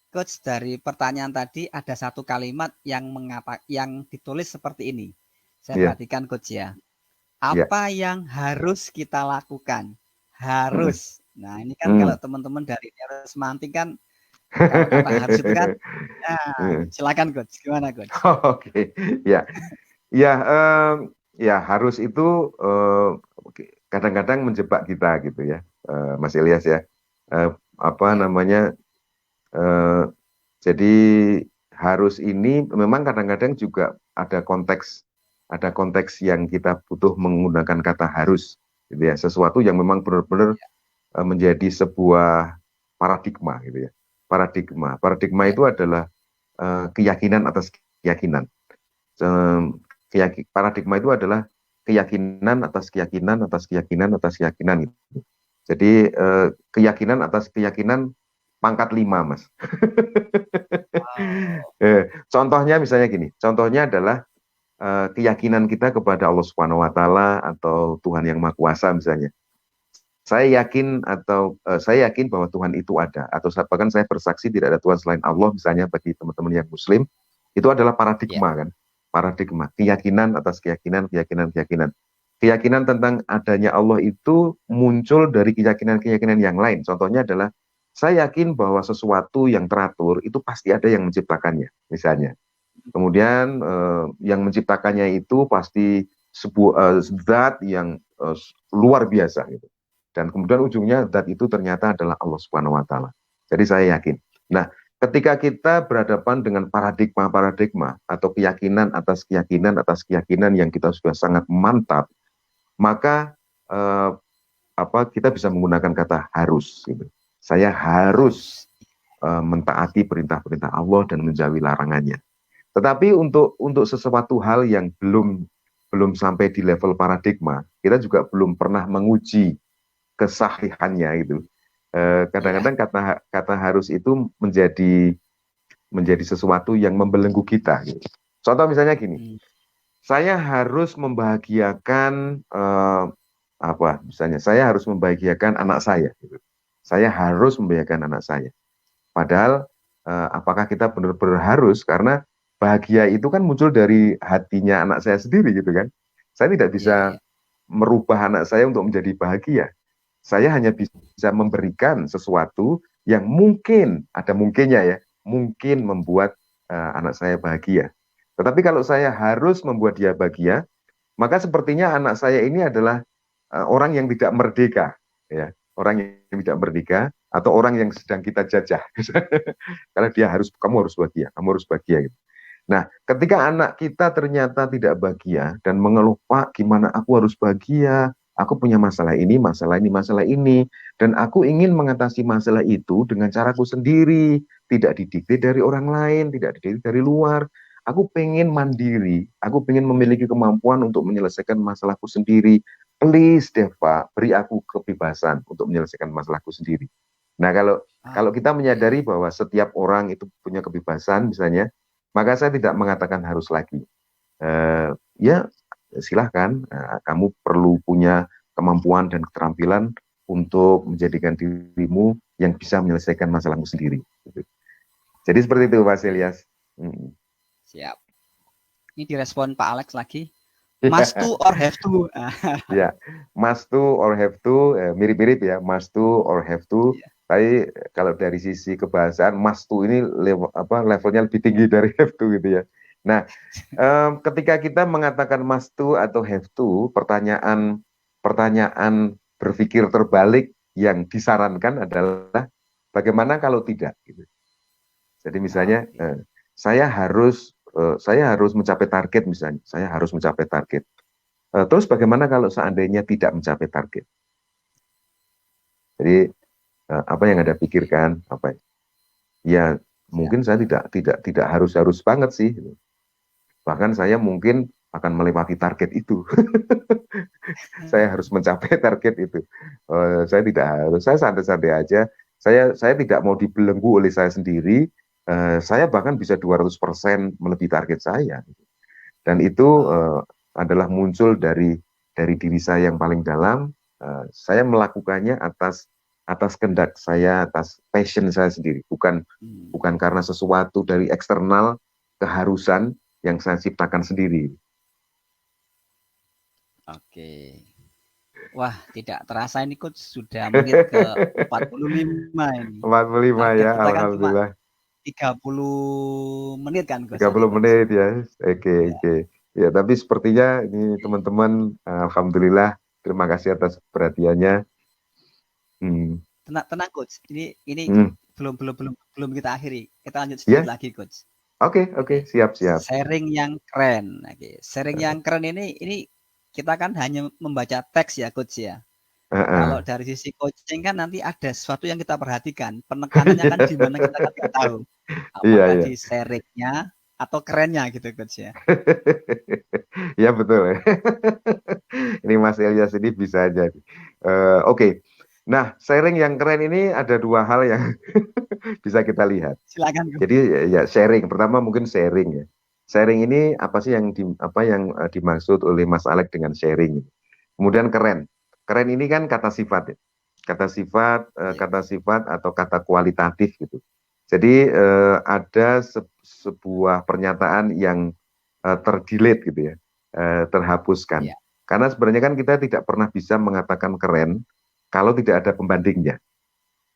Coach, dari pertanyaan tadi ada satu kalimat yang ditulis seperti ini. Saya Iya, perhatikan Coach ya. iya. Apa yang harus kita lakukan? Mm, Harus. Nah, ini kan kalau mm. teman-teman dari Neurosmantik Semantik kan kalau kata harus itu kan ya, silakan Coach. Gimana Coach? Oke, ya, ya, ya harus itu kadang-kadang menjebak kita gitu ya, Mas Ilyas ya. Apa Ya, namanya? eh, jadi harus ini memang kadang-kadang juga ada konteks yang kita butuh menggunakan kata harus, gitu ya. Sesuatu yang memang benar-benar menjadi sebuah paradigma, gitu ya. Paradigma ya, itu adalah keyakinan atas keyakinan. Paradigma itu adalah keyakinan atas keyakinan atas keyakinan atas keyakinan. Gitu. Jadi keyakinan atas keyakinan pangkat 5, Mas. wow. Contohnya misalnya gini, contohnya adalah keyakinan kita kepada Allah Subhanahu wa taala atau Tuhan yang Maha Kuasa misalnya. Saya yakin bahwa Tuhan itu ada, atau bahkan saya bersaksi tidak ada Tuhan selain Allah misalnya, bagi teman-teman yang Muslim itu adalah Ya, paradigma kan, paradigma keyakinan atas keyakinan, keyakinan tentang adanya Allah itu muncul dari keyakinan-keyakinan yang lain. Contohnya adalah saya yakin bahwa sesuatu yang teratur itu pasti ada yang menciptakannya misalnya. Kemudian yang menciptakannya itu pasti sebuah zat yang luar biasa gitu. Dan kemudian ujungnya zat itu ternyata adalah Allah Subhanahu wa taala. Jadi saya yakin. Nah, ketika kita berhadapan dengan paradigma-paradigma atau keyakinan atas keyakinan yang kita sudah sangat mantap, maka eh, kita bisa menggunakan kata harus gitu. Saya harus harus. mentaati perintah-perintah Allah dan menjauhi larangannya. Tetapi untuk sesuatu hal yang belum belum sampai di level paradigma, kita juga belum pernah menguji kesahihannya itu. Ya. Kadang-kadang kata kata harus itu menjadi sesuatu yang membelenggu kita. Gitu. Contoh misalnya gini, Hmm. saya harus membahagiakan misalnya saya harus membahagiakan anak saya. Gitu. Saya harus membahagiakan anak saya. Padahal apakah kita benar-benar harus, karena bahagia itu kan muncul dari hatinya anak saya sendiri gitu kan. Saya tidak Ya, bisa ya. merubah anak saya untuk menjadi bahagia. Saya hanya bisa memberikan sesuatu yang mungkin, ada mungkinnya ya, mungkin membuat anak saya bahagia. Tetapi kalau saya harus membuat dia bahagia, maka sepertinya anak saya ini adalah orang yang tidak merdeka, ya, orang yang tidak merdeka atau orang yang sedang kita jajah, karena dia harus, kamu harus bahagia. Gitu. Nah, ketika anak kita ternyata tidak bahagia dan mengeluh, Pak, gimana aku harus bahagia? Aku punya masalah ini, masalah ini, masalah ini, dan aku ingin mengatasi masalah itu dengan caraku sendiri, tidak didikte dari orang lain, tidak didikte dari luar. Aku pengen mandiri, aku pengen memiliki kemampuan untuk menyelesaikan masalahku sendiri. Please deh, Pak, beri aku kebebasan untuk menyelesaikan masalahku sendiri. Nah, kalau kalau kita menyadari Oke. bahwa setiap orang itu punya kebebasan, misalnya, maka saya tidak mengatakan harus lagi. Ya, silahkan, kamu perlu punya kemampuan dan keterampilan untuk menjadikan dirimu yang bisa menyelesaikan masalahmu sendiri. Gitu. Jadi seperti itu, Mas Oke. Elias. Hmm. Siap. Ini direspon Pak Alex lagi. Must to or have to? Ya, must to or have to, mirip-mirip ya, must to or have to. Iya. Tapi kalau dari sisi kebahasaan, must to ini levelnya lebih tinggi dari have to gitu ya. Nah, ketika kita mengatakan must to atau have to, pertanyaan pertanyaan berpikir terbalik yang disarankan adalah bagaimana kalau tidak gitu. Jadi misalnya Oke. saya harus mencapai target misalnya, saya harus mencapai target. Terus bagaimana kalau seandainya tidak mencapai target? Jadi apa yang Anda Oke. pikirkan? Apa ya, Siap. mungkin saya tidak harus banget sih. Bahkan saya mungkin akan melewati target itu. Saya harus mencapai target itu. Saya tidak harus, saya santai-santai aja. Saya tidak mau dibelenggu oleh saya sendiri. Saya bahkan bisa 200% melebihi target saya. Dan itu adalah muncul dari diri saya yang paling dalam. Saya melakukannya atas kehendak saya, atas passion saya sendiri, bukan karena sesuatu dari eksternal keharusan yang saya ciptakan sendiri. Oke. Wah, tidak terasa ini coach sudah mungkin ke 45 ini. 45 Target ya, kita kan cuma alhamdulillah. 30 menit kan coach tadi 30 coach. menit ya. Oke, Ya, oke. Ya, tapi sepertinya ini oke. teman-teman, alhamdulillah, terima kasih atas perhatiannya. Hmm. Tenang, tenang coach. Ini Hmm. belum kita akhiri. Kita lanjut sedikit Ya, lagi coach. oke, oke, Oke. siap, siap. Sharing yang keren. Oke. Sharing yang keren ini kita kan hanya membaca teks ya coach ya. Kalau dari sisi coaching kan nanti ada sesuatu yang kita perhatikan. Penekanannya kan di mana kita kan nggak tahu. Iya, Apakah iya. di sharingnya atau kerennya gitu coach ya. Ya, betul. Ini Mas Elias ini bisa jadi. Oke. Nah, sharing yang keren ini ada dua hal yang bisa kita lihat. Silakan coach. Jadi ya sharing. Pertama mungkin sharing ya. Sharing ini apa sih yang dimaksud oleh Mas Alex dengan sharing? Kemudian keren. Keren ini kan kata sifat ya. Ya. Kata sifat atau kata kualitatif gitu. Jadi ada sebuah pernyataan yang terdelete gitu ya, terhapuskan. Ya. Karena sebenarnya kan kita tidak pernah bisa mengatakan keren kalau tidak ada pembandingnya.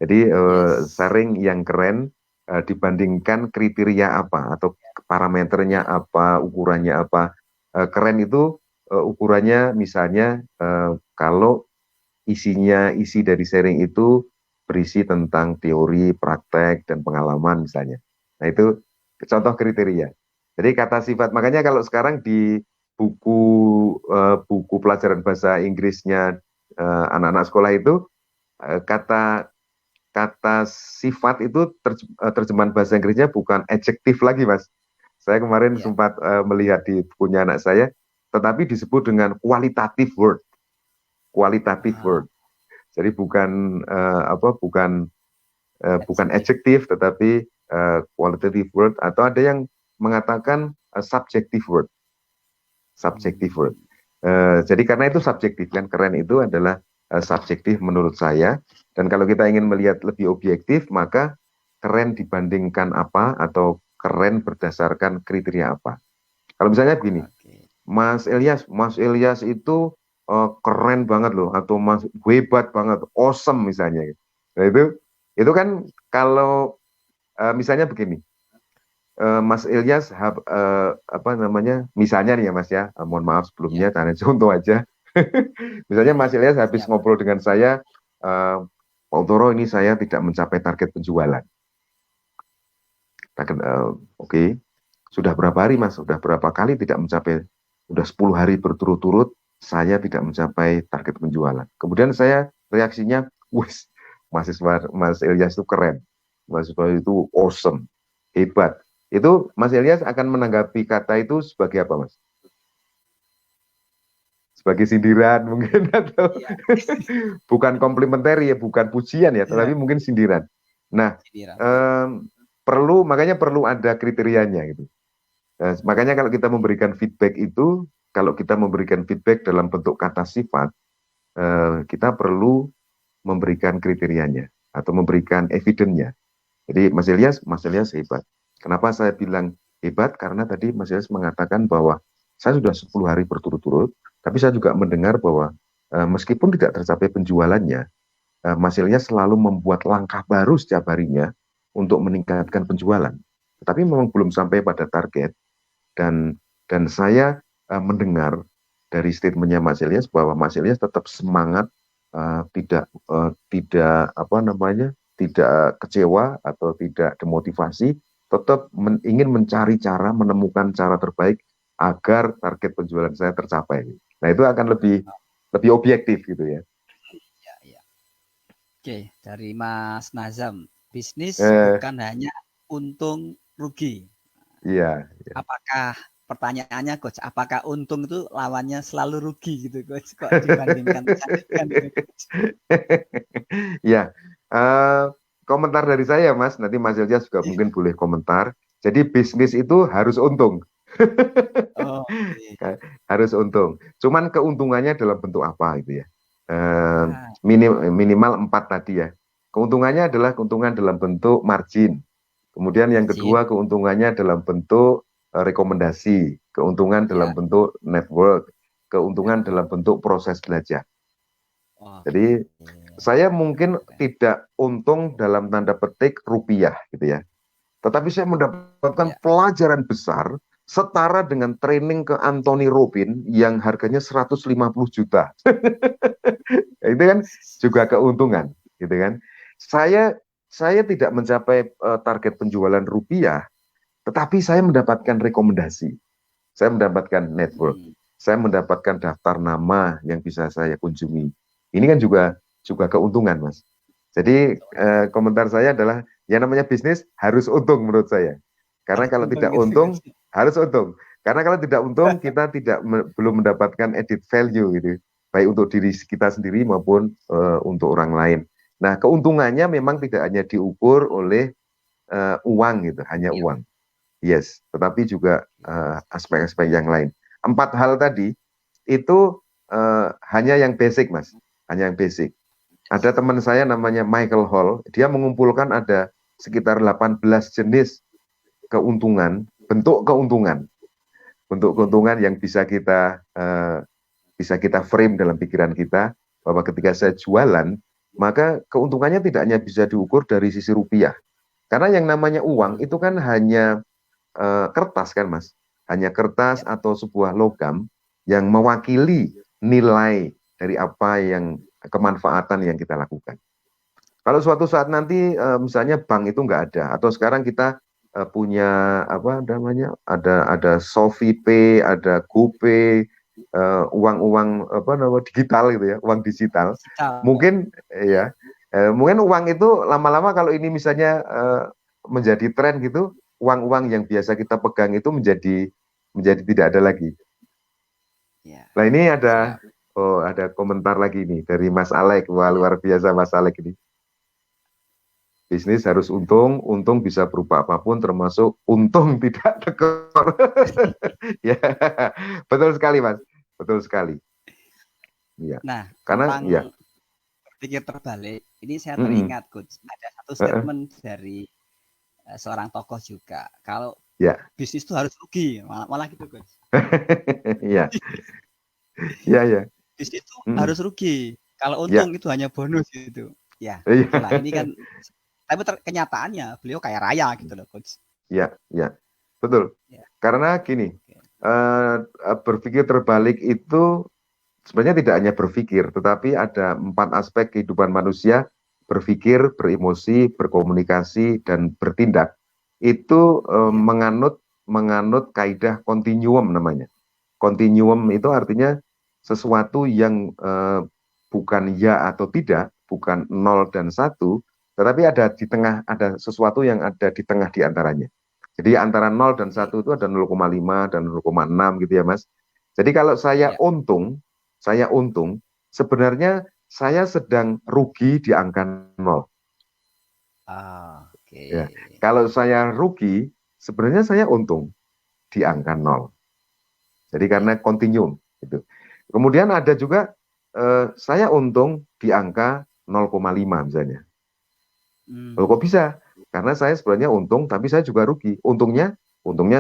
Jadi Yes. sharing yang keren dibandingkan kriteria apa atau parameternya Ya. apa, ukurannya apa. Keren itu ukurannya misalnya kalau isi dari sharing itu berisi tentang teori, praktek, dan pengalaman misalnya. Nah itu contoh kriteria. Jadi kata sifat, makanya kalau sekarang di buku buku pelajaran bahasa Inggrisnya anak-anak sekolah itu kata kata sifat itu terjemahan bahasa Inggrisnya bukan adjektif lagi, Mas. Saya kemarin Ya. sempat melihat di bukunya anak saya, tetapi disebut dengan qualitative word, qualitative Ah, word. Jadi bukan bukan adjective. adjektif, tetapi qualitative word, atau ada yang mengatakan subjective word, subjective word. Hmm. Jadi karena itu subjektif kan, keren itu adalah subjektif menurut saya. Dan kalau kita ingin melihat lebih objektif, maka keren dibandingkan apa atau keren berdasarkan kriteria apa. Kalau misalnya begini, Oke. Mas Elias itu keren banget loh, atau Mas hebat banget, awesome misalnya. Nah itu kan kalau misalnya begini, Mas Ilyas apa namanya, misalnya nih ya Mas ya, mohon maaf Ya. sebelumnya, tanya contoh aja. Misalnya Ya. Mas Ya. Ilyas habis Siap. ngobrol dengan saya, Pak Utoro ini saya tidak mencapai target penjualan. Oke, sudah berapa hari Mas? Sudah berapa kali tidak mencapai? Sudah 10 hari berturut-turut saya tidak mencapai target penjualan. Kemudian saya reaksinya, wis, mahasiswa Mas Ilyas itu keren. Mahasiswa itu awesome, hebat. Itu Mas Ilyas akan menanggapi kata itu sebagai apa, Mas? Sebagai sindiran mungkin atau Ya. bukan komplimenter ya, bukan pujian ya, Ya. tetapi mungkin sindiran. Nah, Sindiran. Ya. em, makanya perlu ada kriterianya gitu. Nah, makanya kalau kita memberikan feedback itu, kalau kita memberikan feedback dalam bentuk kata sifat, kita perlu memberikan kriterianya atau memberikan evidence-nya. Jadi Mas Ilyas hebat. Kenapa saya bilang hebat? Karena tadi Mas Ilyas mengatakan bahwa saya sudah 10 hari berturut-turut, tapi saya juga mendengar bahwa meskipun tidak tercapai penjualannya, Mas Ilyas selalu membuat langkah baru setiap harinya untuk meningkatkan penjualan. Tetapi memang belum sampai pada target, dan saya mendengar dari statementnya Mas Ilyas bahwa Mas Ilyas tetap semangat, tidak apa namanya, tidak kecewa atau tidak demotivasi, tetap ingin mencari cara, menemukan cara terbaik agar target penjualan saya tercapai. Nah itu akan lebih objektif gitu ya. Ya. Ya. Oke, dari Mas Nazam, bisnis Eh, bukan hanya untung rugi. iya, Apakah pertanyaannya Coach, apakah untung itu lawannya selalu rugi gitu Coach? Kok dibandingkan menjanjikan gitu Coach? Ya, eh, komentar dari saya Mas, nanti Mas Yildias juga Iya. mungkin boleh komentar. Jadi bisnis itu harus untung. Oh, oke. Harus untung. Cuman keuntungannya dalam bentuk apa gitu ya. Eh, Ah, minimal 4 tadi ya. Keuntungannya adalah keuntungan dalam bentuk margin. Kemudian yang margin. kedua keuntungannya dalam bentuk rekomendasi, keuntungan dalam Ya. bentuk network, keuntungan dalam Network. bentuk proses belajar. Oke. Jadi saya Keren, mungkin keren. tidak untung dalam tanda petik rupiah gitu ya. Tetapi saya mendapatkan Ya. pelajaran besar setara dengan training ke Anthony Robin yang harganya 150 juta. Itu kan juga keuntungan, gitu kan. Saya saya tidak mencapai target penjualan rupiah, tetapi saya mendapatkan rekomendasi. Saya mendapatkan network. Hmm. Saya mendapatkan daftar nama yang bisa saya kunjungi. Ini kan juga keuntungan, Mas. Jadi Keuntungan. komentar saya adalah yang namanya bisnis harus untung menurut saya. Karena Harus kalau untung tidak gitu Coach. untung harus untung. Karena kalau tidak untung kita belum mendapatkan added value gitu, baik untuk diri kita sendiri maupun untuk orang lain. Nah, keuntungannya memang tidak hanya diukur oleh uang gitu, hanya Rupiah. uang. Yes, tetapi juga aspek-aspek yang lain. 4 hal tadi itu hanya yang basic, Mas. Hanya yang basic. Ada teman saya namanya Michael Hall, dia mengumpulkan ada sekitar 18 jenis keuntungan, bentuk keuntungan. Bentuk keuntungan yang bisa kita frame dalam pikiran kita bahwa ketika saya jualan, maka keuntungannya tidak hanya bisa diukur dari sisi rupiah. Karena yang namanya uang itu kan hanya kertas kan Mas, hanya kertas Ya. atau sebuah logam yang mewakili nilai dari apa yang kemanfaatan yang kita lakukan. Kalau suatu saat nanti misalnya bank itu nggak ada, atau sekarang kita punya apa namanya, ada ShopeePay, ada GoPay, uang-uang apa namanya digital gitu ya, uang digital. Digital. Mungkin Ya. ya, mungkin uang itu lama-lama kalau ini misalnya menjadi tren gitu, uang-uang yang biasa kita pegang itu menjadi tidak ada lagi. Ya. Nah ini Siap. ada komentar lagi nih dari Mas Alek. Wah Ya. luar biasa Mas Alek ini. Bisnis harus untung, untung bisa berupa apapun termasuk untung tidak tekor. Ya, betul sekali Mas, betul sekali. Ya, Nah, karena tentang ya, berpikir terbalik, ini saya mm-mm, teringat Coach, ada satu uh-uh, statement dari seorang tokoh juga. Kalau ya, bisnis itu harus rugi, malah gitu Coach. ya, ya, ya, Bisnis itu mm-mm, harus rugi. Kalau ya, untung itu hanya bonus gitu. Ya, itulah. Ini kan ya, tapi kenyataannya beliau kaya raya gitu loh Coach. ya, ya, betul. Ya. Karena gini, Oke. berpikir terbalik itu sebenarnya tidak hanya berpikir, tetapi ada 4 aspek kehidupan manusia: berpikir, beremosi, berkomunikasi, dan bertindak. Itu Ya. menganut kaidah kontinuum namanya. Kontinuum itu artinya sesuatu yang bukan ya atau tidak, bukan 0 dan 1, tetapi ada di tengah, ada sesuatu yang ada di tengah di antaranya. Jadi antara 0 dan Oke. 1 itu ada 0,5 dan 0,6 gitu ya Mas. Jadi kalau Ya. saya untung, sebenarnya saya sedang rugi di angka 0. Oke. Ya. Kalau saya rugi, sebenarnya saya untung di angka 0. Jadi karena Ya. kontinum gitu. Kemudian ada juga saya untung di angka 0,5 misalnya. Loh, kok Hmm. bisa? Karena saya sebenarnya untung, tapi saya juga rugi. Untungnya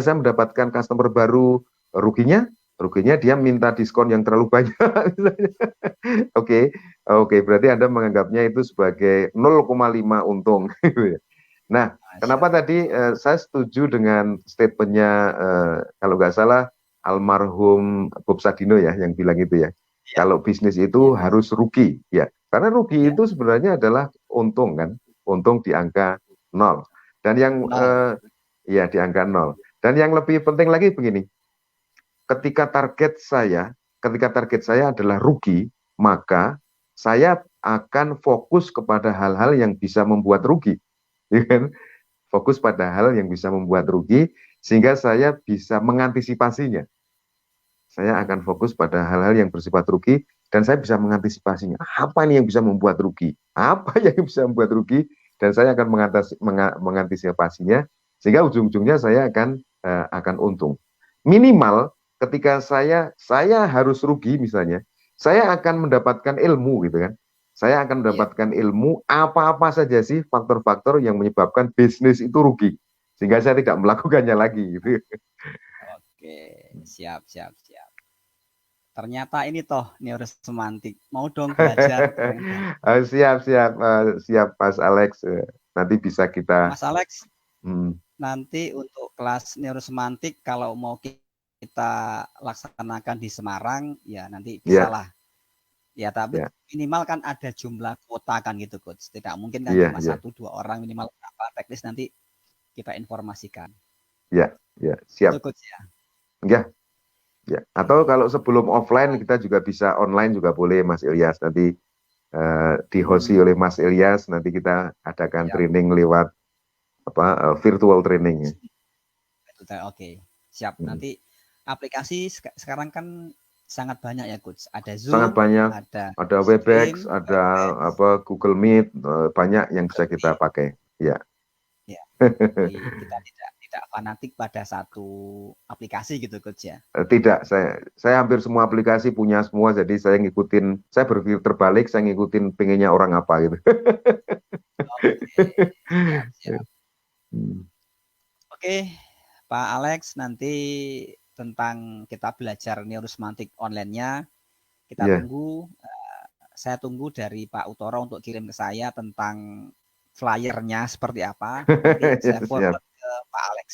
saya mendapatkan customer baru. Ruginya, ruginya dia minta diskon yang terlalu banyak. Oke, oke, berarti Anda menganggapnya itu sebagai 0,5 untung. Nah, Masya kenapa tadi Allah. saya setuju dengan statementnya kalau nggak salah almarhum Bob Sadino ya yang bilang itu ya. Ya. Kalau bisnis itu Ya. harus rugi, ya. Karena rugi Ya. itu sebenarnya adalah untung kan, untung di angka 0. Dan yang Nol. ya di angka 0. Dan yang lebih penting lagi begini, ketika target saya adalah rugi, maka saya akan fokus kepada hal-hal yang bisa membuat rugi. Ya kan? Fokus pada hal yang bisa membuat rugi. sehingga saya bisa mengantisipasinya. Saya akan fokus pada hal-hal yang bersifat rugi dan saya bisa mengantisipasinya. Apa nih yang bisa membuat rugi? Apa yang bisa membuat rugi? Dan saya akan mengantisipasinya sehingga ujung-ujungnya saya akan untung. Minimal ketika saya harus rugi misalnya, saya akan mendapatkan ilmu gitu kan. Saya akan Iya. mendapatkan ilmu apa-apa saja sih faktor-faktor yang menyebabkan bisnis itu rugi. Sehingga saya tidak melakukannya lagi gitu. Oke, siap, siap, siap. Ternyata ini toh neurosemantik. Mau dong belajar, keren banget. Siap, siap, siap, Mas Alex. Nanti bisa kita. Mas Alex, Hmm, nanti untuk kelas neurosemantik kalau mau kita laksanakan di Semarang, ya nanti ya, bisalah. Ya, tapi ya, minimal kan ada jumlah kuota kan gitu, Coach. Tidak mungkin kan iya, cuma iya, 1-2 orang, minimal berapa. Teknis nanti kita informasikan. ya, ya, Itu, siap. Coach ya. Ya, ya. Atau Oke. kalau sebelum offline kita juga bisa online juga boleh, Mas Ilyas. Nanti dihosti oleh Mas Ilyas. Nanti kita adakan Siap. training lewat apa virtual training. Ya. Oke, siap. Hmm. Nanti aplikasi sekarang kan sangat banyak ya, Coach. Ada Sangat Zoom, banyak. ada Ada Webex, Stream, ada Webex, apa Google Meet, banyak yang bisa Google kita Meet. pakai. Ya. Ya, jadi kita tidak fanatik pada satu aplikasi gitu, Coach ya. Tidak, saya hampir semua aplikasi punya semua, jadi saya ngikutin, saya berpikir terbalik, saya ngikutin pengennya orang apa gitu. Oke, siap, siap. Hmm. Oke, Pak Alex, nanti tentang kita belajar neurosemantik online-nya, kita Iya. tunggu. Saya tunggu dari Pak Utoro untuk kirim ke saya tentang flyernya seperti apa. Nanti Ya, saya siap. forward ke Pak Alex.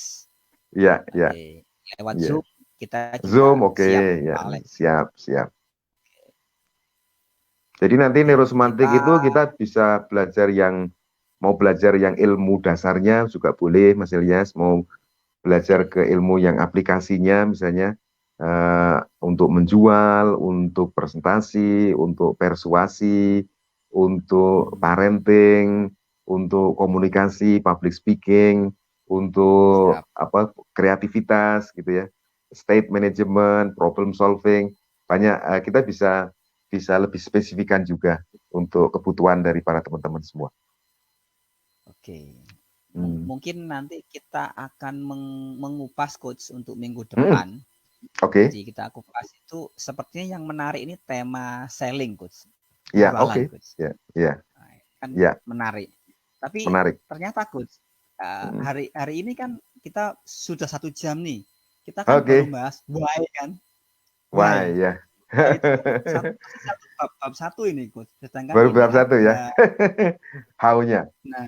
Iya, iya, Oke, lewat iya. Zoom kita Zoom, juga oke, siap, ya, Pak Alex. siap, siap. Jadi nanti Oke, neurosemantik kita itu kita bisa belajar yang mau belajar yang ilmu dasarnya juga boleh, Mas Ilyas. Mau belajar oke, ke ilmu yang aplikasinya, misalnya untuk menjual, untuk presentasi, untuk persuasi, untuk parenting, untuk komunikasi, public speaking, untuk siap. apa kreativitas gitu ya, state management, problem solving, banyak kita bisa bisa lebih spesifikan juga untuk kebutuhan dari para teman-teman semua. Oke. Hmm. Mungkin nanti kita akan mengupas coach untuk minggu Hmm. depan. Oke, Jadi kita kupas itu sepertinya yang menarik ini tema selling coach, ya, penjualan oke, coach. ya, ya, Nah, kan ya, menarik. Tapi menarik. ternyata coach Hmm. hari ini kan kita sudah 1 jam nih. Kita kan baru Oke, bahas why kan, wah, why. ya. Why itu masih satu bab satu ini coach. Sedangkan Baru ini bab satu ya. ada, How-nya. nah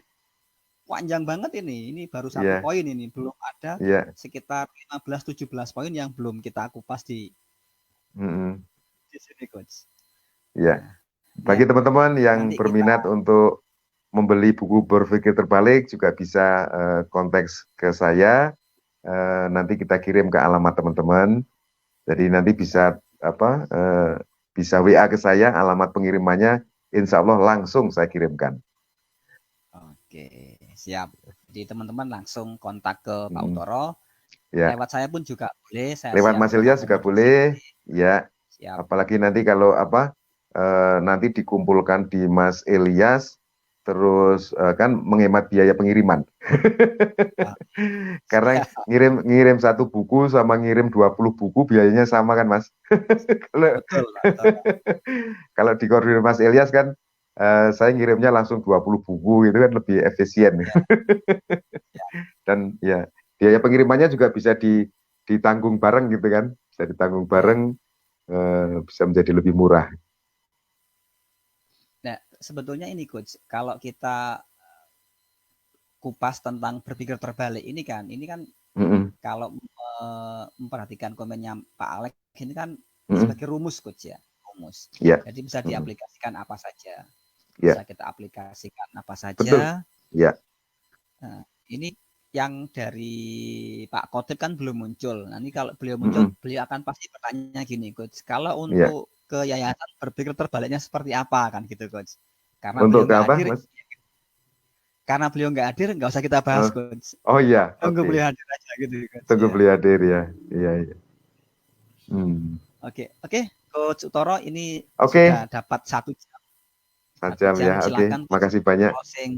panjang banget ini. Ini baru satu Iya, poin ini. Belum ada iya. sekitar 15-17 poin yang belum kita kupas Mm-mm. di sini coach. Iya. Nah, ya Bagi teman-teman yang nanti kita berminat untuk membeli buku Berpikir Terbalik juga bisa konteks ke saya. Nanti kita kirim ke alamat teman-teman. Jadi nanti siap. bisa apa? Bisa WA ke saya, alamat pengirimannya. Insya Allah langsung saya kirimkan. Oke, siap. Jadi teman-teman langsung kontak ke Pak Mm. Utoro. Ya, Lewat saya pun juga boleh. Saya lewat siap Mas Ilyas juga mengakomodir. boleh. Ya, Siap. apalagi nanti kalau apa nanti dikumpulkan di Mas Ilyas, terus kan menghemat biaya pengiriman. Ah, Karena siap. ngirim ngirim satu buku sama ngirim 20 buku biayanya sama kan Mas. Kalau Betul, betul. kalau dikoordinir Mas Ilyas kan saya ngirimnya langsung 20 buku itu kan lebih efisien. Ya, ya. Dan ya biaya pengirimannya juga bisa ditanggung bareng gitu kan. Bisa ditanggung Ya. bareng, bisa menjadi lebih murah. Nah, sebetulnya ini coach, kalau kita kupas tentang berpikir terbalik ini kan Mm-mm. kalau memperhatikan komennya Pak Alex ini kan Mm-mm. sebagai rumus coach ya, rumus. Ya. Jadi bisa Mm-mm. diaplikasikan apa saja. Ya, Bisa kita aplikasikan apa betul. saja. Ya. Nah, ini yang dari Pak Khotib kan belum muncul. Nanti kalau beliau muncul, Mm-mm. beliau akan pasti bertanya gini, coach. Kalau Ya. untuk ke yayasan berpikir terbaliknya seperti apa kan gitu, coach. Karena Untuk beliau ke nggak apa, hadir, Mas? karena beliau nggak hadir, nggak usah kita bahas, Coach. Oh iya, Tunggu oke. beliau hadir aja gitu, Coach. Tunggu Ya. beliau hadir ya. Iya, iya. Oke, Coach Utoro ini Oke, sudah dapat 1 jam. 1 jam ya. Oke, Silakan Coach, makasih banyak. closing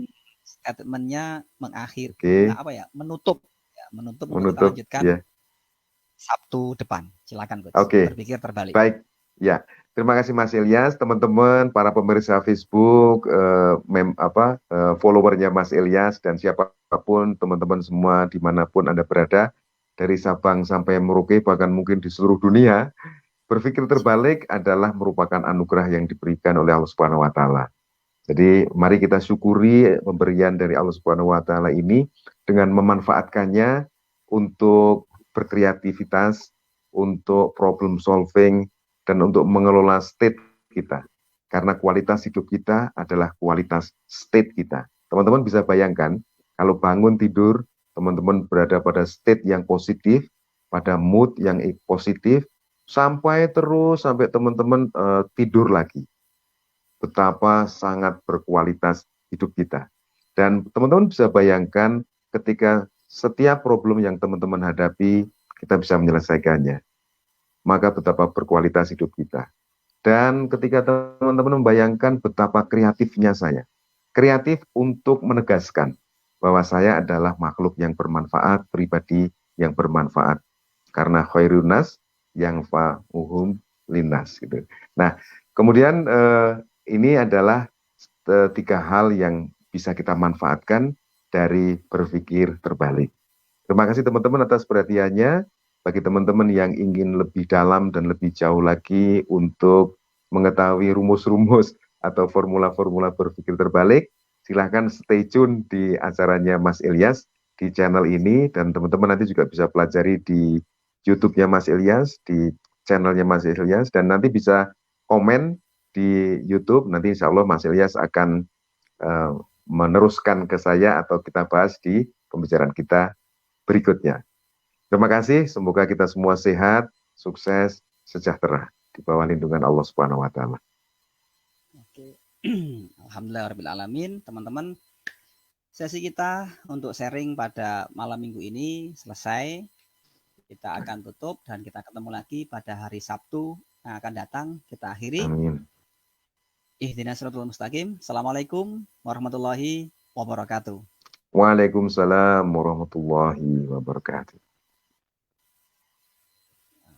statement-nya Oke, menutup untuk kita menutup lanjutkan ya. Sabtu depan. Silakan Coach, Oke, berpikir terbalik. baik. Ya, terima kasih Mas Ilyas, teman-teman, para pemirsa Facebook, followernya Mas Ilyas dan siapapun teman-teman semua dimanapun Anda berada, dari Sabang sampai Merauke bahkan mungkin di seluruh dunia. Berpikir terbalik adalah merupakan anugerah yang diberikan oleh Allah Subhanahu wa taala. Jadi mari kita syukuri pemberian dari Allah Subhanahu wa taala ini dengan memanfaatkannya untuk berkreativitas, untuk problem solving dan untuk mengelola state kita. Karena kualitas hidup kita adalah kualitas state kita. Teman-teman bisa bayangkan kalau bangun tidur, teman-teman berada pada state yang positif, pada mood yang positif, sampai teman-teman tidur lagi. Betapa sangat berkualitas hidup kita. Dan teman-teman bisa bayangkan ketika setiap problem yang teman-teman hadapi, kita bisa menyelesaikannya. Maka betapa berkualitas hidup kita. Dan ketika teman-teman membayangkan betapa kreatifnya saya. Kreatif untuk menegaskan bahwa saya adalah makhluk yang bermanfaat, pribadi yang bermanfaat. Karena khairunas yang fa'uhum linnas. Gitu. Nah, kemudian ini adalah 3 hal yang bisa kita manfaatkan dari berpikir terbalik. Terima kasih teman-teman atas perhatiannya. Bagi teman-teman yang ingin lebih dalam dan lebih jauh lagi untuk mengetahui rumus-rumus atau formula-formula berpikir terbalik, silahkan stay tune di acaranya Mas Ilyas di channel ini, dan teman-teman nanti juga bisa pelajari di YouTube-nya Mas Ilyas, di channelnya Mas Ilyas, dan nanti bisa komen di YouTube. Nanti insya Allah Mas Ilyas akan meneruskan ke saya atau kita bahas di pembicaraan kita berikutnya. Terima kasih, semoga kita semua sehat, sukses, sejahtera di bawah lindungan Allah Subhanahu wa taala. Oke. Alhamdulillahirabbil teman-teman. Sesi kita untuk sharing pada malam minggu ini selesai. Kita akan tutup dan kita ketemu lagi pada hari Sabtu yang akan datang. Kita akhiri. Amin. Ihdinas siratal mustaqim. Assalamualaikum warahmatullahi wabarakatuh. Waalaikumsalam warahmatullahi wabarakatuh.